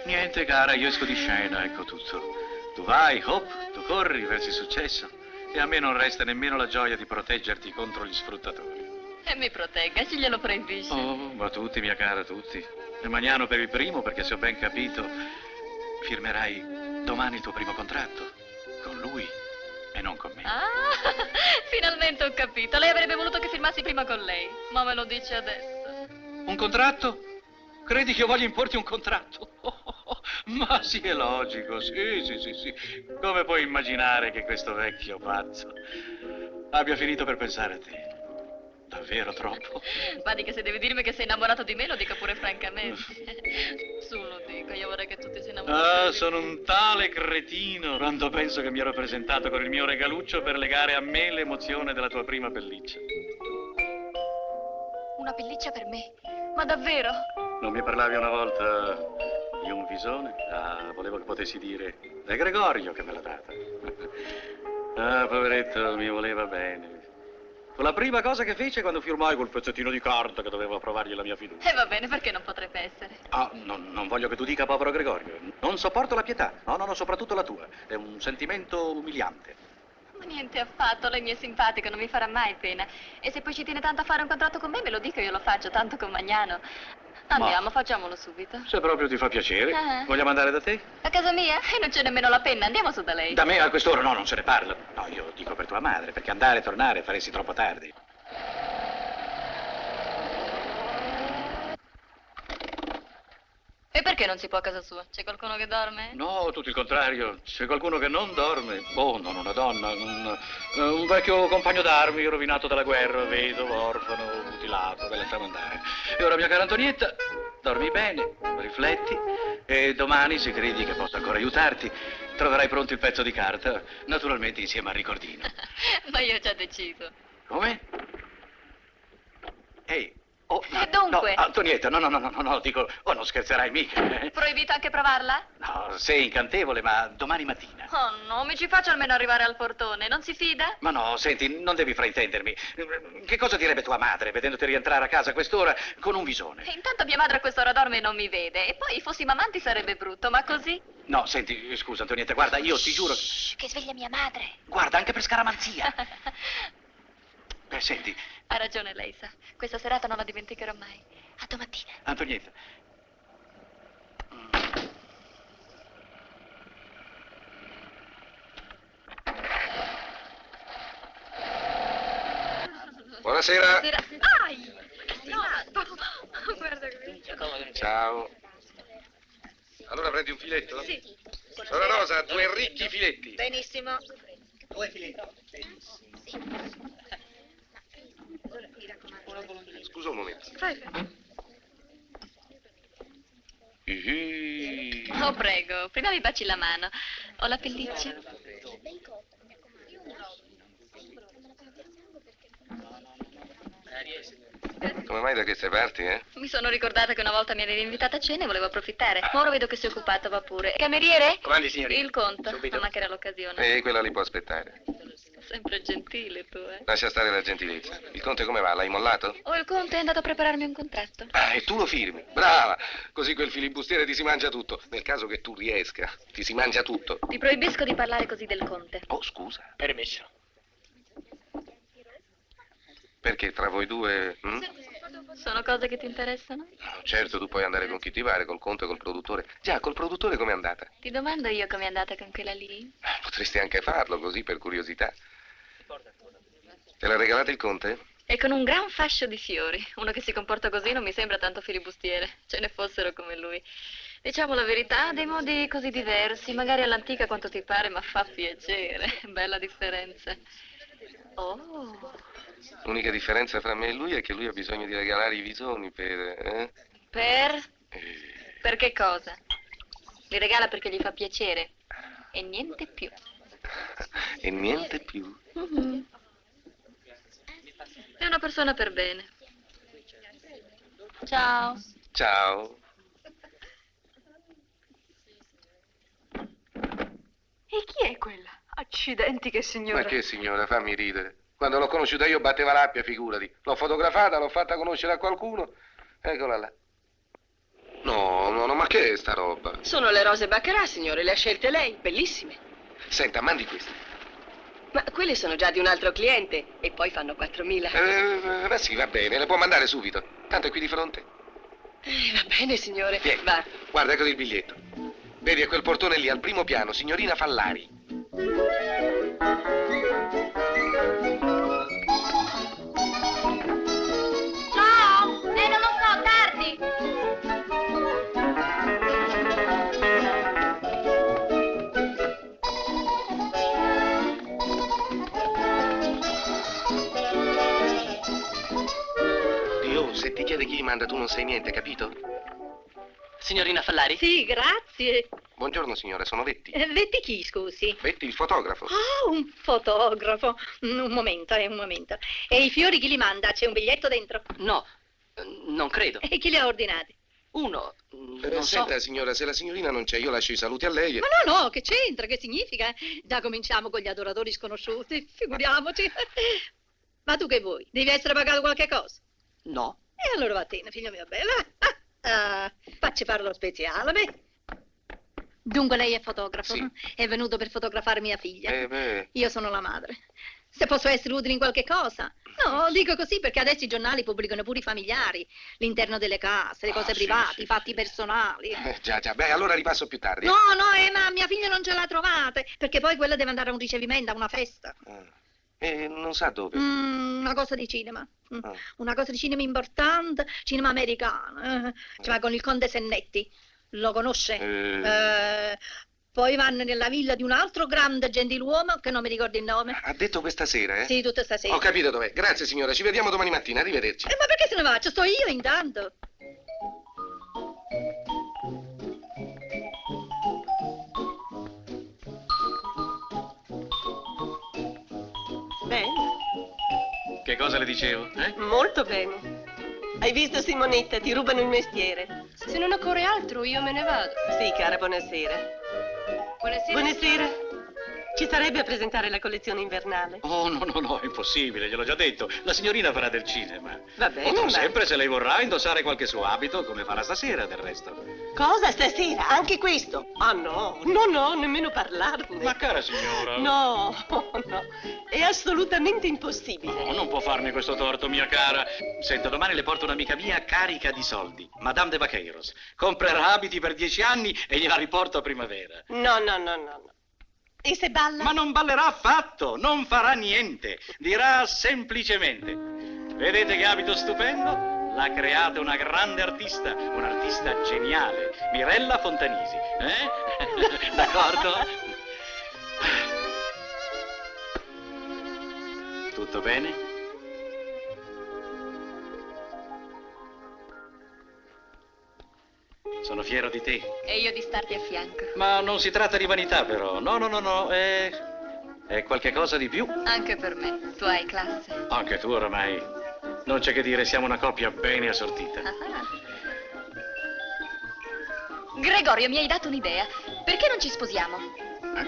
Niente, cara, io esco di scena, ecco tutto. Tu vai, hop, tu corri verso il successo. E a me non resta nemmeno la gioia di proteggerti contro gli sfruttatori. E mi protegga, ci glielo proibisce. Oh, ma tutti, mia cara, tutti. E Magnano per il primo, perché se ho ben capito, firmerai domani il tuo primo contratto. Con lui e non con me. Ah, finalmente ho capito. Lei avrebbe voluto che firmassi prima con lei, ma me lo dice adesso. Un contratto? Credi che io voglia importi un contratto? Ma sì, è logico, sì. Come puoi immaginare che questo vecchio pazzo abbia finito per pensare a te? Davvero troppo? Vadi che se devi dirmi che sei innamorato di me, lo dica pure francamente. Su, lo dico, io vorrei che tutti si innamorassero. Ah, sono un tale cretino quando penso che mi ero presentato con il mio regaluccio per legare a me l'emozione della tua prima pelliccia. Una pelliccia per me? Ma davvero? Non mi parlavi una volta di un visone? Ah, volevo che potessi dire, è Gregorio che me l'ha data. Ah, poveretto, mi voleva bene. Fu la prima cosa che fece quando firmai quel pezzettino di carta che doveva provargli la mia fiducia. E va bene, perché non potrebbe essere? Ah, non voglio che tu dica povero Gregorio. Non sopporto la pietà. No, soprattutto la tua. È un sentimento umiliante. Niente affatto, lei mi è simpatico, non mi farà mai pena. E se poi ci tiene tanto a fare un contratto con me lo dico, io lo faccio, tanto con Magnano. Andiamo, facciamolo subito. Se proprio ti fa piacere. Vogliamo andare da te? A casa mia? E non c'è nemmeno la penna, andiamo su da lei. Da me a quest'ora? No, non se ne parla. No, io dico per tua madre, perché andare e tornare faresti troppo tardi. E perché non si può a casa sua? C'è qualcuno che dorme? No, tutto il contrario. C'è qualcuno che non dorme. Oh, non una donna, un vecchio compagno d'armi rovinato dalla guerra, vedovo, orfano, mutilato, ve lasciamo andare. E ora, mia cara Antonietta, dormi bene, rifletti, e domani, se credi che possa ancora aiutarti, troverai pronto il pezzo di carta, naturalmente insieme al ricordino. Ma io ho già deciso. Come? Ehi. Oh, E dunque? No, Antonietta, no, dico, non scherzerai mica, eh? Proibito anche provarla? No, sei incantevole, ma domani mattina. Oh no, mi ci faccia almeno arrivare al portone, non si fida? Ma no, senti, non devi fraintendermi. Che cosa direbbe tua madre, vedendoti rientrare a casa a quest'ora con un visone? E intanto mia madre a quest'ora dorme e non mi vede. E poi fossimo amanti sarebbe brutto, ma così? No, senti, scusa Antonietta, guarda, io ti giuro... Shh, che sveglia mia madre. Guarda, anche per scaramanzia. Senti... Ha ragione lei, sa. Questa serata non la dimenticherò mai. A domattina. Antonietta. Buonasera. Ai! Guarda qui. Ciao. Allora prendi un filetto? Sì. Signora Rosa, 2 ricchi filetti. Benissimo. 2 filetti. Scusa un momento. Oh, prego, prima mi baci la mano. Ho la pelliccia. Come mai da queste parti, eh? Mi sono ricordata che una volta mi avevi invitata a cena e volevo approfittare. Ora vedo che sei occupato, va pure. Cameriere? Comandi, signorina. Il conto. Subito. Non mancherà l'occasione. Quella lì può aspettare. Sempre gentile tu, eh. Lascia stare la gentilezza. Il conte come va? L'hai mollato? Oh, il conte è andato a prepararmi un contratto. Ah, e tu lo firmi. Brava! Così quel filibustiere ti si mangia tutto. Nel caso che tu riesca, ti si mangia tutto. Ti proibisco di parlare così del conte. Oh, scusa. Permesso. Perché tra voi due... Sono cose che ti interessano? No, certo, tu puoi andare con chi ti pare, col conte, col produttore. Già, col produttore com'è andata? Ti domando io com'è andata con quella lì. Potresti anche farlo, così, per curiosità. Te l'ha regalato il conte? E con un gran fascio di fiori. Uno che si comporta così non mi sembra tanto filibustiere. Ce ne fossero come lui. Diciamo la verità, ha dei modi così diversi. Magari all'antica quanto ti pare, ma fa piacere. Bella differenza. Oh... L'unica differenza fra me e lui è che lui ha bisogno di regalare i visoni per... Per? Per che cosa? Li regala perché gli fa piacere. E niente più. E niente più. È una persona per bene. Ciao. Ciao. E chi è quella? Accidenti, che signora. Ma che signora, fammi ridere. Quando l'ho conosciuta io batteva l'appia, figurati. L'ho fotografata, l'ho fatta conoscere a qualcuno. Eccola là. No, ma che è sta roba? Sono le rose Baccarat, signore, le ha scelte lei, bellissime. Senta, mandi queste. Ma quelle sono già di un altro cliente e poi fanno 4.000. Ma sì, va bene, le può mandare subito. Tanto è qui di fronte. Va bene, signore. Vieni, Va. guarda, ecco il biglietto. Vedi, è quel portone lì, al primo piano, signorina Fallari. Ciao! Non lo so, tardi! Dio, se ti chiede chi li manda tu non sai niente, capito? Signorina Fallari? Sì, grazie. Buongiorno signora, sono Vetti. Vetti chi, scusi? Vetti, il fotografo. Ah, un fotografo. Un momento, un momento. E i fiori chi li manda? C'è un biglietto dentro? No, non credo. E chi li ha ordinati? Uno, non so. Senta signora, se la signorina non c'è, io lascio i saluti a lei. Ma no, che c'entra? Che significa? Già cominciamo con gli adoratori sconosciuti, figuriamoci. Ma tu che vuoi? Devi essere pagato qualche cosa? No. E allora vattene, figlio mio bello. Facci fare lo speziale, beh. Dunque lei è fotografo? Sì. È venuto per fotografare mia figlia. Beh. Io sono la madre. Se posso essere utile in qualche cosa. No, dico così perché adesso i giornali pubblicano pure i familiari, l'interno delle case, le cose private, i fatti personali. Già, beh, allora ripasso più tardi. No, ma mia figlia non ce la trovate, perché poi quella deve andare a un ricevimento, a una festa. E non sa dove? Una cosa di cinema. Una cosa di cinema importante, cinema americano. Cioè con il conte Sennetti. Lo conosce? Poi vanno nella villa di un altro grande gentiluomo, che non mi ricordo il nome. Ha detto questa sera, eh? Sì, tutta stasera. Ho capito dov'è. Grazie, signora. Ci vediamo domani mattina. Arrivederci. Ma perché se ne va? Ci sto io intanto. Bene, Che cosa le dicevo? molto bene. Hai visto, Simonetta? Ti rubano il mestiere. Se non occorre altro, io me ne vado. Sì, cara, buonasera. Buonasera. Buonasera. Ci sarebbe a presentare la collezione invernale? Oh, no, è impossibile, gliel'ho già detto. La signorina farà del cinema. Va bene, Potrò ma- sempre, se lei vorrà, indossare qualche suo abito, come farà stasera, del resto. Cosa stasera? Anche questo? Ah no, nemmeno parlarne. Ma cara signora... No, è assolutamente impossibile. No, non può farmi questo torto, mia cara. Senta, domani le porto un'amica mia carica di soldi, Madame de Vaqueiros. Comprerà abiti per 10 anni e gliela riporto a primavera. No. E se balla? Ma non ballerà affatto, non farà niente. Dirà semplicemente: vedete che abito stupendo? L'ha creata una grande artista, un'artista geniale, Mirella Fontanisi. D'accordo? Tutto bene? Sono fiero di te. E io di starti a fianco. Ma non si tratta di vanità, però. No, è qualche cosa di più. Anche per me. Tu hai classe. Anche tu oramai. Non c'è che dire, siamo una coppia bene assortita. Gregorio, mi hai dato un'idea. Perché non ci sposiamo?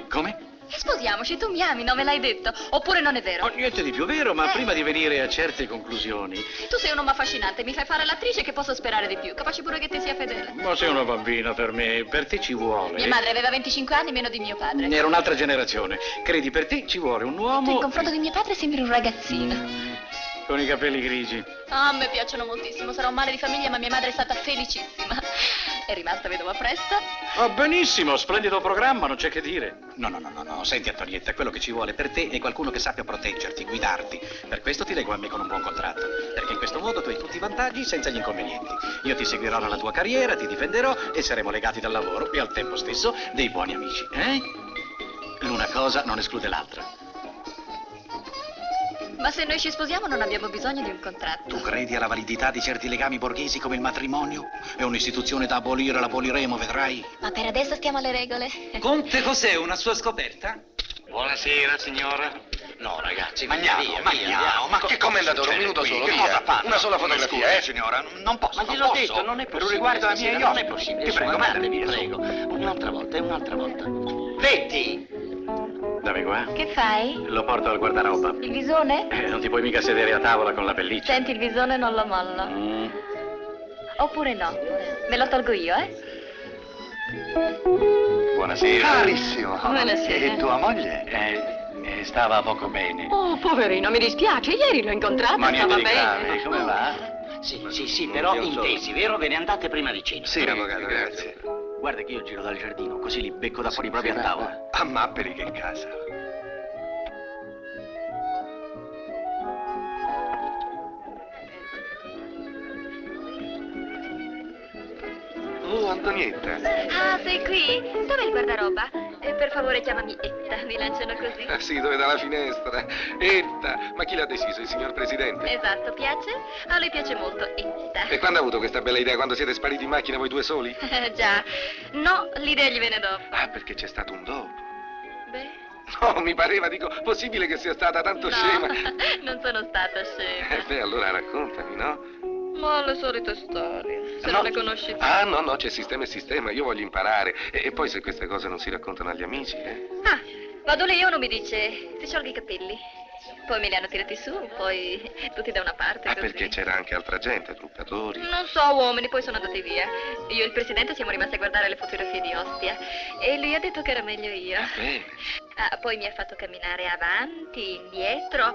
Come? Sposiamoci, tu mi ami, non me l'hai detto. Oppure non è vero? Oh, niente di più vero, ma prima di venire a certe conclusioni... Tu sei un uomo affascinante, mi fai fare l'attrice, che posso sperare di più. Capace pure che ti sia fedele. Ma sei una bambina per te ci vuole. Mia madre aveva 25 anni meno di mio padre. Era un'altra generazione. Credi, per te ci vuole un Tu uomo... in confronto di mio padre sembri un ragazzino. Con i capelli grigi. Ah, a me piacciono moltissimo, sarà un male di famiglia, ma mia madre è stata felicissima. È rimasta vedova presto. Va benissimo, splendido programma, non c'è che dire. No, senti Antonietta, quello che ci vuole per te è qualcuno che sappia proteggerti, guidarti. Per questo ti leggo a me con un buon contratto, perché in questo modo tu hai tutti i vantaggi senza gli inconvenienti. Io ti seguirò nella tua carriera, ti difenderò e saremo legati dal lavoro e al tempo stesso dei buoni amici, eh? L'una cosa non esclude l'altra. Ma se noi ci sposiamo non abbiamo bisogno di un contratto. Tu credi alla validità di certi legami borghesi come il matrimonio? È un'istituzione da abolire, l'aboliremo, vedrai. Ma per adesso stiamo alle regole. Conte, cos'è? Una sua scoperta? Buonasera, signora. No, ragazzi, Mangiamo. Ma che Com'è andato? Un succede minuto qui? solo, Che via. cosa fanno? Una sola Mi fotografia, scusi, signora, non posso. Ma gliel'ho non posso. detto, non è Per possibile. riguardo ai miei stasera, non è occhi. possibile. Ti prego, Guardate, mandami vi via. prego. Un'altra volta. Vetti! Dammi qua. Che fai? Lo porto al guardaroba. Il visone? Non ti puoi mica sedere a tavola con la pelliccia. Senti, il visone non lo mollo. Oppure no. Me lo tolgo io, Buonasera. Carissimo. Buonasera. E tua moglie? Stava poco bene. Oh, poverino, mi dispiace. Ieri l'ho incontrata, Ma niente stava di grave, bene. come va? Sì, però intesi, vero? Ve ne andate prima di cena. Sì, avvocato, grazie. Guarda che io giro dal giardino, così li becco da fuori proprio a tavola. A Mapperi che casa. Oh, Antonietta. Ah, sei qui? Dov'è il guardaroba? Per favore chiamami Etta, mi lanciano così. Ah sì, dove dalla finestra. Etta, ma chi l'ha deciso, il signor Presidente? Esatto, piace? A lui piace molto Etta. E quando ha avuto questa bella idea? Quando siete spariti in macchina voi due soli? Già. No, l'idea gli viene dopo. Ah, perché c'è stato un dopo. Beh, No, mi pareva, dico, possibile che sia stata tanto scema. non sono stata scema. Beh, allora raccontami, no? Ma le solite storie, se No. non le conosci tu. Ah, no, c'è sistema e sistema, io voglio imparare. E poi se queste cose non si raccontano agli amici, Ah, vado lì e uno mi dice, ti sciolgo i capelli. Poi me li hanno tirati su, poi tutti da una parte. Ah, così. perché c'era anche altra gente, truccatori. Non so, uomini, poi sono andati via. Io e il presidente siamo rimasti a guardare le fotografie di Ostia e lui ha detto che era meglio io. Poi mi ha fatto camminare avanti, indietro,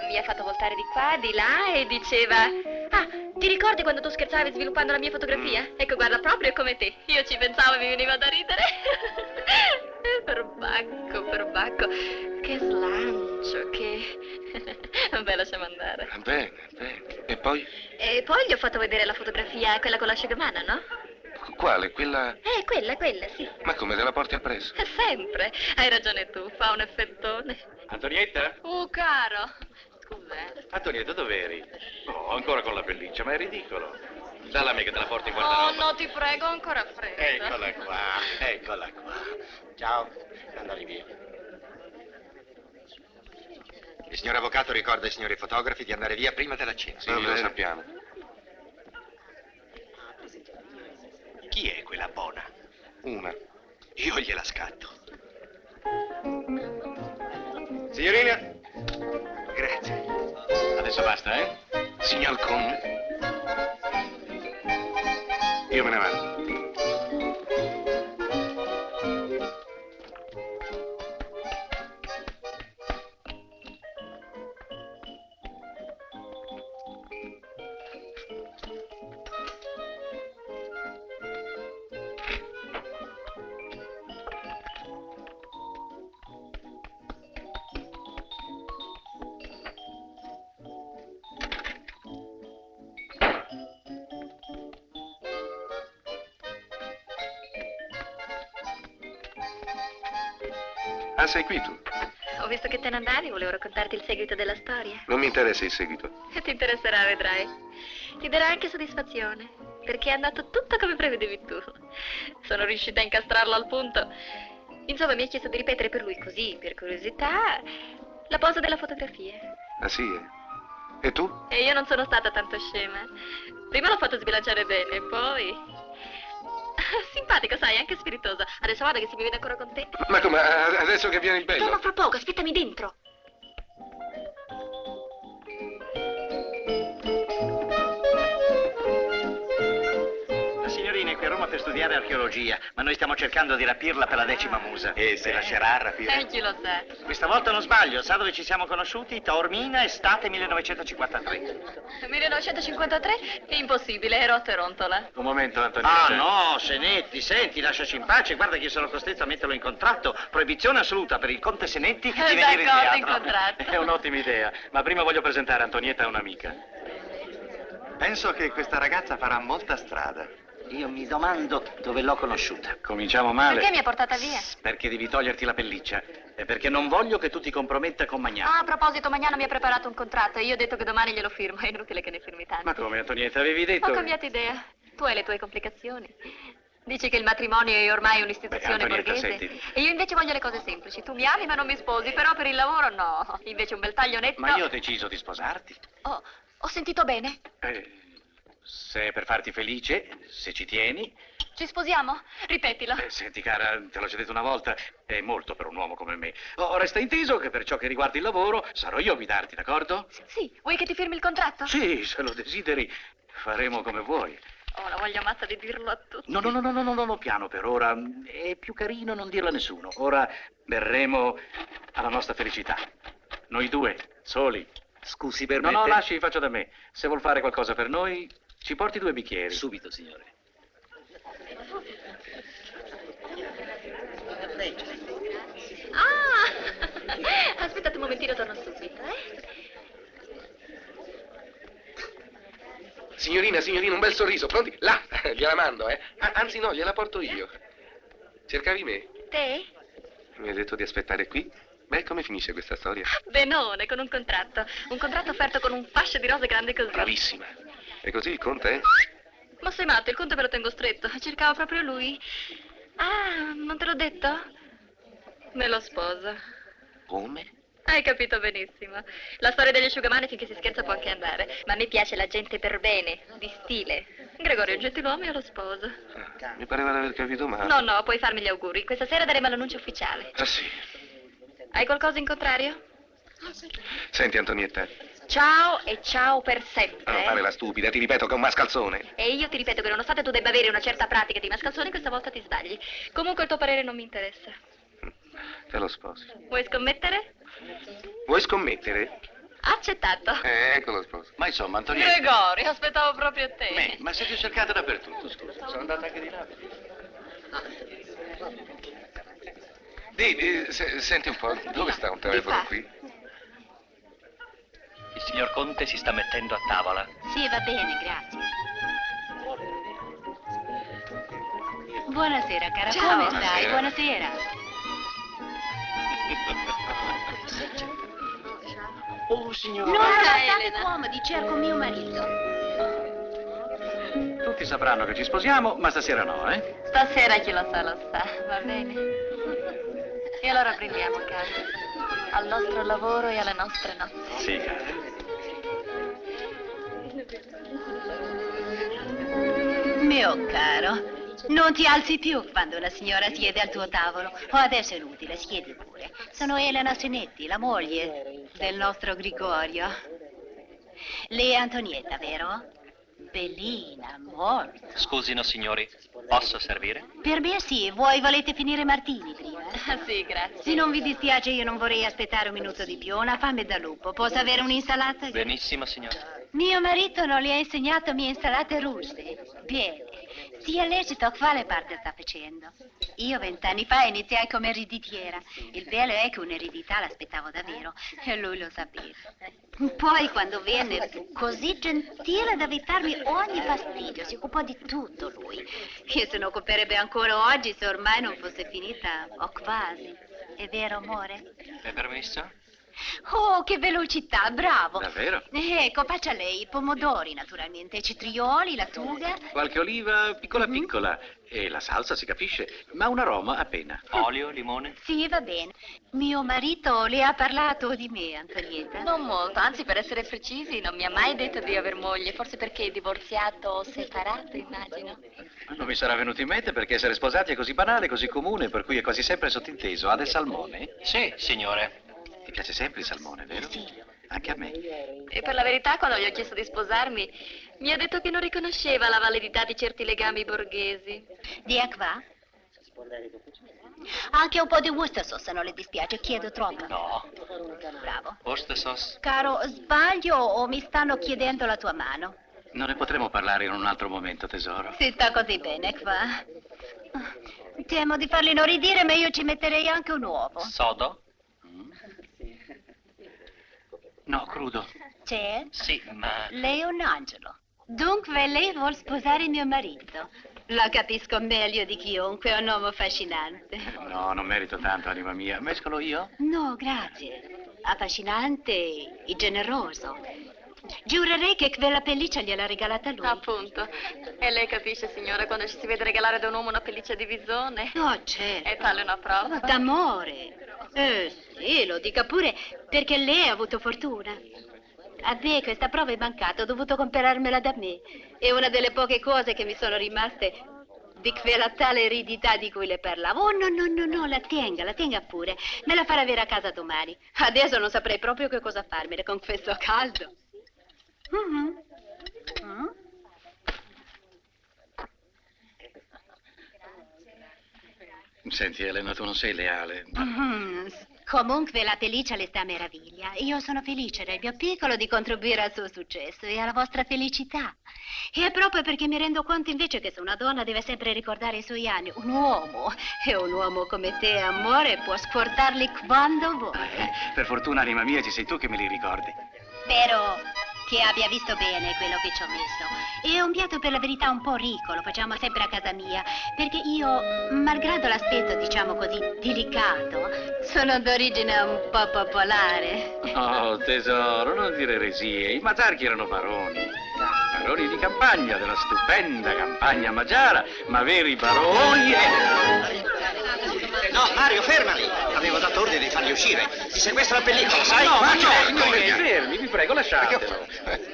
mi ha fatto voltare di qua, di là e diceva: ah, ti ricordi quando tu scherzavi sviluppando la mia fotografia? Ecco, guarda, proprio come te. Io ci pensavo e mi veniva da ridere. Perbacco, che slancio, che... Vabbè, lasciamo andare. Bene, bene. E poi? E poi gli ho fatto vedere la fotografia, quella con l'asciugamano, no? Quale? Quella... Quella, sì. Ma come, te la porti appresso? Sempre. Hai ragione tu, fa un effettone. Antonietta? Caro. Scusa, Antonietta, dov'eri? Oh, ancora con la pelliccia, ma è ridicolo. Dalla me che te la porti in Oh, guardaroba. no, ti prego, ancora fredda. Eccola qua. Ciao, andare via. Il signor avvocato ricorda ai signori fotografi di andare via prima della cena. Sì, lo sappiamo. Chi è quella buona? Una. Io gliela scatto. Signorina? Grazie. Adesso basta, eh? Signor Conte? Io me ne vado. Ah, sei qui tu? Ho visto che te ne andavi, volevo raccontarti il seguito della storia. Non mi interessa il seguito. Ti interesserà, vedrai. Ti darà anche soddisfazione, perché è andato tutto come prevedevi tu. Sono riuscita a incastrarlo al punto. Insomma, mi ha chiesto di ripetere per lui così, per curiosità, la posa della fotografia. Ah, sì? E tu? E io non sono stata tanto scema. Prima l'ho fatto sbilanciare bene, poi... Simpatico, sai, anche spiritoso. Adesso vado che si mi vede ancora con te. Ma come? Adesso che viene il bello? Torno fra poco, aspettami dentro. La signorina è qui a Roma per studiare archeologia, ma noi stiamo cercando di rapirla per la 10ª musa. E si lascerà rapire? Chi lo sa? Questa volta non sbaglio, sa dove ci siamo conosciuti? Taormina, estate 1953. 1953? Impossibile, ero a Torontola. Un momento, Antonietta. Ah no, Senetti, senti, lasciaci in pace, guarda che io sono costretto a metterlo in contratto. Proibizione assoluta per il conte Senetti di venire in D'accordo, in teatro. contratto. È un'ottima idea, ma prima voglio presentare Antonietta a un'amica. Penso che questa ragazza farà molta strada. Io mi domando dove l'ho conosciuta. Cominciamo male. Perché mi ha portata via? Perché devi toglierti la pelliccia. E perché non voglio che tu ti comprometta con Magnano. Ah, a proposito, Magnano mi ha preparato un contratto e io ho detto che domani glielo firmo. È inutile che ne firmi tanti. Ma come, Antonietta, avevi detto... Ho cambiato idea. Tu hai le tue complicazioni. Dici che il matrimonio è ormai un'istituzione Beh, Antonietta, borghese. senti. E io invece voglio le cose semplici. Tu mi ami ma non mi sposi, però per il lavoro no. Invece un bel taglio netto. Ma io ho deciso di sposarti. Oh, ho sentito bene. Se è per farti felice, se ci tieni... Ci sposiamo? Ripetilo. Senti, cara, te l'ho già detto una volta, è molto per un uomo come me. Resta inteso che per ciò che riguarda il lavoro, sarò io a guidarti, d'accordo? Sì, vuoi che ti firmi il contratto? Sì, se lo desideri, faremo come vuoi. Ho la voglia matta di dirlo a tutti. No, piano per ora. È più carino non dirlo a nessuno. Ora berremo alla nostra felicità. Noi due, soli. Scusi per No, lasci, faccio da me. Se vuol fare qualcosa per noi, ci porti 2 bicchieri. Subito, signore. Ah! Aspettate un momentino, torno subito, Signorina, un bel sorriso. Pronti? Là, gliela mando, eh? Anzi no, gliela porto io. Cercavi me? Te? Mi hai detto di aspettare qui? Beh, come finisce questa storia? Benone, con un contratto. Un contratto offerto con un fascio di rose grande così. Bravissima. E così il conte è? Ma sei matto, il conte ve lo tengo stretto. Cercavo proprio lui. Ah, non te l'ho detto? Me lo sposo. Come? Hai capito benissimo. La storia degli asciugamani finché si scherza può anche andare. Ma a me piace la gente per bene, di stile. Gregorio è un gentiluomo e io lo sposo. Mi pareva di aver capito male. No, puoi farmi gli auguri. Questa sera daremo l'annuncio ufficiale. Ah, sì. Hai qualcosa in contrario? Senti, Antonietta, Ciao e ciao per sempre. non fare la stupida, ti ripeto che è un mascalzone. E io ti ripeto che nonostante tu debba avere una certa pratica di mascalzone, questa volta ti sbagli. Comunque il tuo parere non mi interessa. Te lo sposo. Vuoi scommettere? Vuoi scommettere? Accettato. Ecco lo sposo. Ma insomma, Antonietta... Gregorio, aspettavo proprio te. Ma siete cercate dappertutto, scusa. Sono andata anche di là. Senti un po', dove sta un telefono qui? Il signor Conte si sta mettendo a tavola. Sì, va bene, grazie. Buonasera, cara. Ciao. Come stai? Buonasera. Oh, signora. Non Cara state Elena. comodi, cerco mio marito. Tutti sapranno che ci sposiamo, ma stasera no, eh? Stasera chi lo sa, va bene. E allora prendiamo, caro. Al nostro lavoro e alle nostre nozze. Sì, cara. Mio caro, non ti alzi più quando una signora siede al tuo tavolo. O adesso è inutile, siedi pure. Sono Elena Senetti, la moglie del nostro Gregorio. Lei è Antonietta, vero? Bellina, molto. Scusino, signori, posso servire? Per me sì, volete finire martini prima? Sì, grazie. Se non vi dispiace io non vorrei aspettare un minuto di più, ho una fame da lupo. Posso avere un'insalata? Benissimo, signora. Mio marito non le ha insegnato mie insalate russe. Bene, sia lecito quale parte sta facendo. Io 20 anni fa iniziai come ereditiera. Il bello è che un'eredità l'aspettavo davvero e lui lo sapeva. Poi quando venne fu così gentile da evitarmi ogni fastidio, si occupò di tutto lui. Che se ne occuperebbe ancora oggi se ormai non fosse finita, o quasi. È vero, amore? È permesso? Oh, che velocità, bravo. Davvero? Ecco, faccia lei, i pomodori naturalmente, i cetrioli, la tuga. Qualche oliva piccola piccola. E la salsa, si capisce, ma un aroma appena. Olio, limone? Sì, va bene. Mio marito le ha parlato di me, Antonietta? Non molto, anzi per essere precisi non mi ha mai detto di aver moglie, forse perché è divorziato o separato, immagino. Non mi sarà venuto in mente perché essere sposati è così banale, così comune, per cui è quasi sempre sottinteso. Ha del salmone? Sì, signore. Ti piace sempre il salmone, vero? Sì. Anche a me. E per la verità, quando gli ho chiesto di sposarmi, mi ha detto che non riconosceva la validità di certi legami borghesi. Dia qua? Anche un po' di Worcestershire se non le dispiace, chiedo troppo. No. Bravo. Worcester sauce? Caro, sbaglio o mi stanno chiedendo la tua mano? Non ne potremo parlare in un altro momento, tesoro. Si sta così bene qua. Temo di farli inorridire, ma io ci metterei anche un uovo. Sodo? No, crudo. C'è? Sì, ma... Lei è un angelo. Dunque lei vuol sposare mio marito. Lo capisco meglio di chiunque, è un uomo affascinante. No, non merito tanto, anima mia. Mescolo io? No, grazie. Affascinante e generoso. Giurerei che quella pelliccia gliel'ha regalata lui. Appunto. E lei capisce, signora, quando ci si vede regalare da un uomo una pelliccia di visone? Oh, certo. E tale una prova. D'amore. Sì, lo dica pure, perché lei ha avuto fortuna. A me questa prova è mancata, ho dovuto comprarmela da me. È una delle poche cose che mi sono rimaste di quella tale eredità di cui le parlavo. Oh, no, la tenga pure. Me la farà avere a casa domani. Adesso non saprei proprio che cosa farmene con questo caldo. Senti, Elena, tu non sei leale. Comunque la pelliccia le sta a meraviglia. Io sono felice nel mio piccolo di contribuire al suo successo e alla vostra felicità. E è proprio perché mi rendo conto invece che se una donna deve sempre ricordare i suoi anni, un uomo come te, amore, può scordarli quando vuole. Per fortuna, anima mia, ci sei tu che me li ricordi. Spero che abbia visto bene quello che ci ho messo. È un piatto per la verità un po' ricco, lo facciamo sempre a casa mia, perché io, malgrado l'aspetto, diciamo così, delicato, sono d'origine un po' popolare. Oh, tesoro, non dire eresie. I Mazarchi erano baroni. Baroni di campagna, della stupenda campagna magiara, ma veri baroni No, Mario, fermali! Avevo dato ordine di farli uscire. Ti sequestra la pellicola, sai? No, signori, fermi, vi prego, lasciatelo.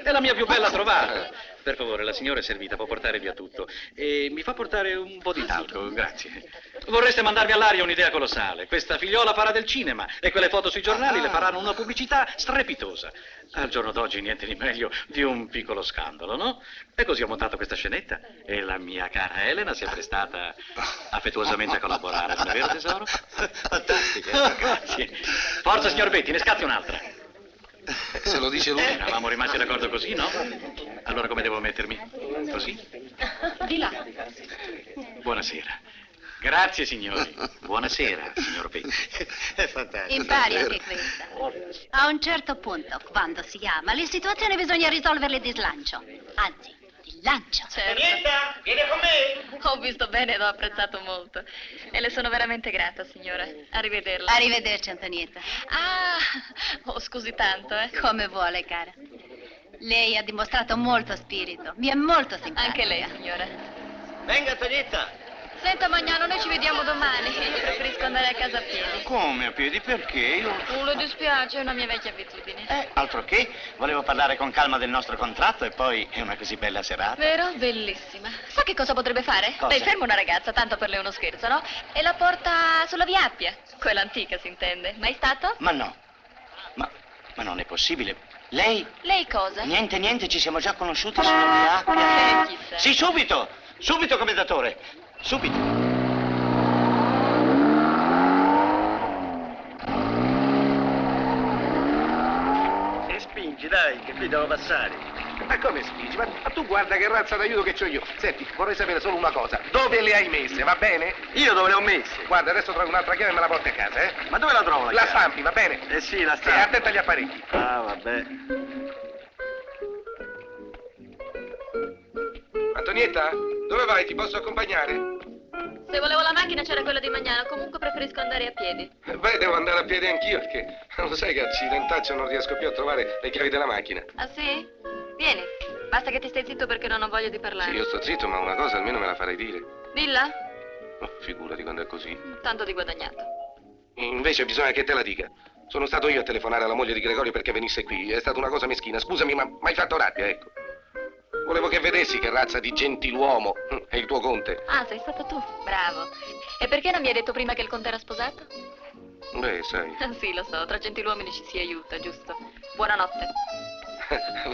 È la mia più bella trovata. Per favore, la signora è servita, può portare via tutto. E mi fa portare un po' di talco, grazie. Vorreste mandarvi all'aria un'idea colossale. Questa figliola farà del cinema e quelle foto sui giornali le faranno una pubblicità strepitosa. Al giorno d'oggi niente di meglio di un piccolo scandalo, no? E così ho montato questa scenetta e la mia cara Elena si è prestata affettuosamente a collaborare, non è vero tesoro? Fantastica. Grazie. Forza, signor Betti, ne scatti un'altra. Se lo dice lui. Eravamo rimasti d'accordo così, no? Allora come devo mettermi? Così? Di là. Buonasera. Grazie, signori. Buonasera, signor Betti. È fantastico. Impari anche questa. A un certo punto, quando si ama, le situazioni bisogna risolverle di slancio. Anzi, di lancio. Certo. Vieni con me. Ho visto bene ed ho apprezzato molto. E le sono veramente grata, signora. Arrivederla. Arrivederci, Antonietta. Ah, oh, scusi tanto, Come vuole, cara. Lei ha dimostrato molto spirito. Mi è molto simpatica. Anche lei, signora. Venga, Antonietta. Senta, Magnano, noi ci vediamo domani. Io preferisco andare a casa a piedi. Come a piedi? Perché? Io... Le dispiace, è una mia vecchia abitudine. Altro che, volevo parlare con calma del nostro contratto e poi è una così bella serata. Vero? Bellissima. Sa che cosa potrebbe fare? Cosa? Lei ferma una ragazza, tanto per lei è uno scherzo, no? E la porta sulla via Appia. Quella antica, si intende. Mai stato? Ma no. Ma non è possibile. Lei? Lei cosa? Niente, ci siamo già conosciuti sulla via Appia. Chissà. Sì, subito, commendatore. Subito. E spingi, dai, che qui devo passare. Ma come spingi? Ma tu guarda che razza d'aiuto che c'ho io. Senti, vorrei sapere solo una cosa. Dove le hai messe, va bene? Io dove le ho messe? Guarda, adesso trovi un'altra chiave e me la porti a casa, eh? Ma dove la trovo la La chiave? stampi, va bene? Eh sì, la Sì, stampi. attenta agli apparecchi. Ah, vabbè. Antonietta, dove vai? Ti posso accompagnare? Se volevo la macchina c'era quella di Magnano, comunque preferisco andare a piedi. Beh, devo andare a piedi anch'io perché lo sai che accidentaccio non riesco più a trovare le chiavi della macchina. Ah sì? Vieni, basta che ti stai zitto perché non ho voglia di parlare. Sì, io sto zitto, ma una cosa almeno me la farei dire. Dilla, Oh, figurati quando è così. tanto di guadagnato. Invece bisogna che te la dica. Sono stato io a telefonare alla moglie di Gregorio perché venisse qui. È stata una cosa meschina. Scusami, ma mi hai fatto rabbia, ecco. Volevo che vedessi che razza di gentiluomo è il tuo conte. Ah, sei stato tu, bravo. E perché non mi hai detto prima che il conte era sposato? Beh, sai. Ah, sì, lo so, tra gentiluomini ci si aiuta, giusto? Buonanotte.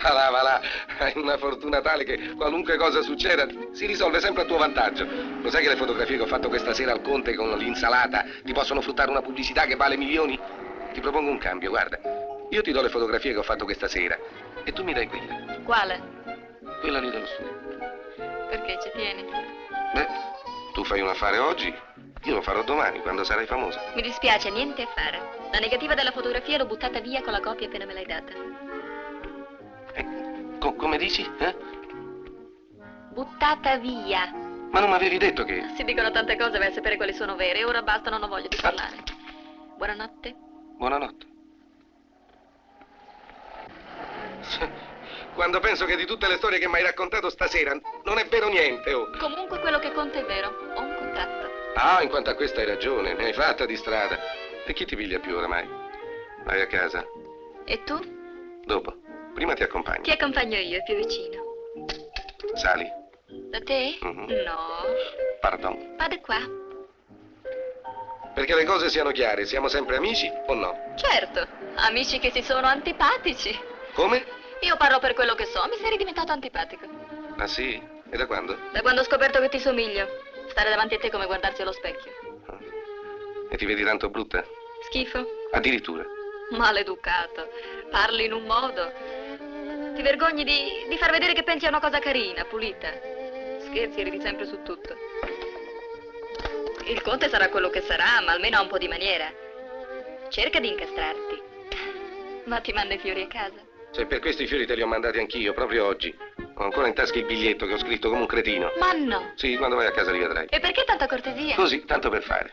Va là. Hai una fortuna tale che qualunque cosa succeda si risolve sempre a tuo vantaggio. Lo sai che le fotografie che ho fatto questa sera al conte con l'insalata ti possono fruttare una pubblicità che vale milioni? Ti propongo un cambio, guarda. Io ti do le fotografie che ho fatto questa sera e tu mi dai quella. Quale? Quella lì dello studio. Perché ci tieni? Beh, tu fai un affare oggi, io lo farò domani, quando sarai famosa. Mi dispiace, niente a fare. La negativa della fotografia l'ho buttata via con la copia appena me l'hai data. Come dici? Buttata via. Ma non mi avevi detto che... Si dicono tante cose, vai a sapere quali sono vere. E ora basta, non ho voglia di parlare. Buonanotte. Buonanotte. Quando penso che di tutte le storie che mi hai raccontato stasera non è vero niente, oh. Comunque quello che conta è vero. Ho un contatto. Ah, in quanto a questo hai ragione, ne hai fatta di strada. E chi ti piglia più oramai? Vai a casa. E tu? Dopo. Prima ti accompagno. Ti accompagno io, è più vicino. Sali. Da te? Mhm. No. Pardon. Vado qua. Perché le cose siano chiare, siamo sempre amici o no? Certo, amici che si sono antipatici. Come? Io parlo per quello che so, mi sei diventato antipatico. Ah sì? E da quando? Da quando ho scoperto che ti somiglio. Stare davanti a te è come guardarsi allo specchio. E ti vedi tanto brutta? Schifo. Addirittura. Maleducato. Parli in un modo. Ti vergogni di far vedere che pensi a una cosa carina, pulita. Scherzi e ridi sempre su tutto. Il conte sarà quello che sarà, ma almeno ha un po' di maniera. Cerca di incastrarti. Ma ti manda i fiori a casa? Se per questi fiori te li ho mandati anch'io, proprio oggi. Ho ancora in tasca il biglietto che ho scritto come un cretino. Ma no. Sì, quando vai a casa li vedrai. E perché tanta cortesia? Così, tanto per fare.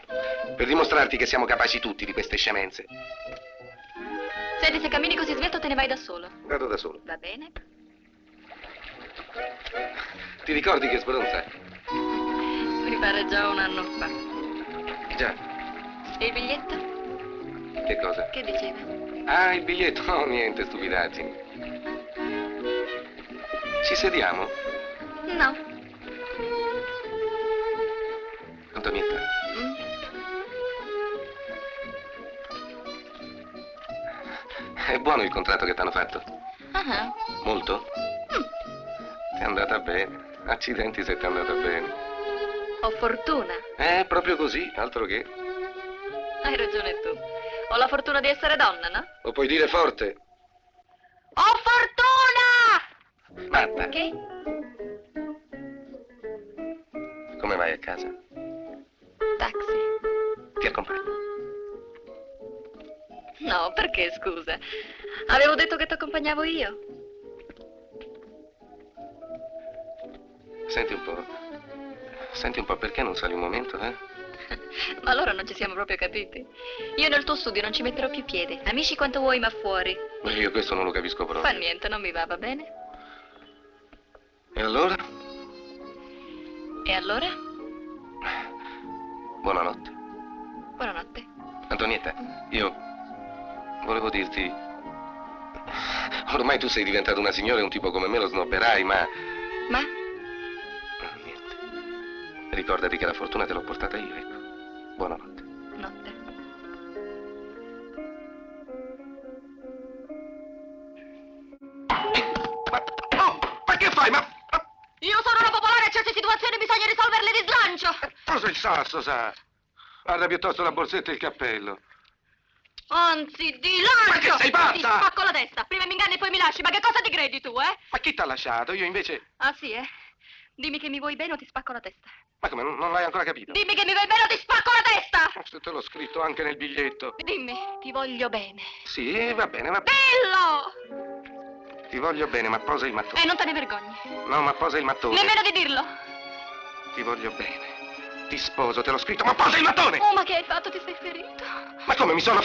Per dimostrarti che siamo capaci tutti di queste scemenze. Senti, se cammini così svelto te ne vai da solo. Vado da solo. Va bene? Ti ricordi che sbronza? Mi pare già un anno fa. Già. E il biglietto? Che cosa? Che diceva? Ah, il biglietto? No, niente, stupidaggini. Ci sediamo? No. Antonietta. È buono il contratto che t'hanno fatto? Ah, Molto? Ti è andata bene. Accidenti se ti è andata bene. ho fortuna. Proprio così, altro che. Hai ragione tu. Ho la fortuna di essere donna, no? Lo puoi dire forte. Ho fortuna! Matta. Che? Come vai a casa? Taxi. Ti accompagno. No, perché, scusa? Avevo detto che ti accompagnavo io. Senti un po'. Senti un po', perché non sali un momento, eh? Ma allora non ci siamo proprio capiti. Io nel tuo studio non ci metterò più piede. Amici quanto vuoi, ma fuori. Beh, io questo non lo capisco Fa proprio. niente, non mi va bene? E allora? E allora? Buonanotte. Buonanotte. Antonietta, io volevo dirti. Ormai tu sei diventata una signora e un tipo come me lo snobberai, ma. Ma? Niente. Ricordati che la fortuna te l'ho portata io, ecco. Buonanotte. Notte. Ma che fai? Ma. Io sono una popolare e certe situazioni bisogna risolverle di slancio. Cosa il sasso, sa? Guarda piuttosto la borsetta e il cappello. Anzi, di lancio! Ma che sei pazza? Ti spacco la testa. Prima mi inganni e poi mi lasci. Ma che cosa ti credi tu, eh? Ma chi t'ha lasciato? Io invece. Ah, sì, eh? Dimmi che mi vuoi bene o ti spacco la testa. Ma come, non l'hai ancora capito? Dimmi che mi vuoi bene o ti spacco la testa! Se te l'ho scritto anche nel biglietto. Dimmi, ti voglio bene. Sì, va bene, va bene. Dillo! Ti voglio bene, ma posa il mattone. Non te ne vergogni. No, ma posa il mattone. Nemmeno di dirlo. Ti voglio bene. Ti sposo, te l'ho scritto, ma posa il mattone! Oh, ma che hai fatto? Ti sei ferito. Ma come mi sono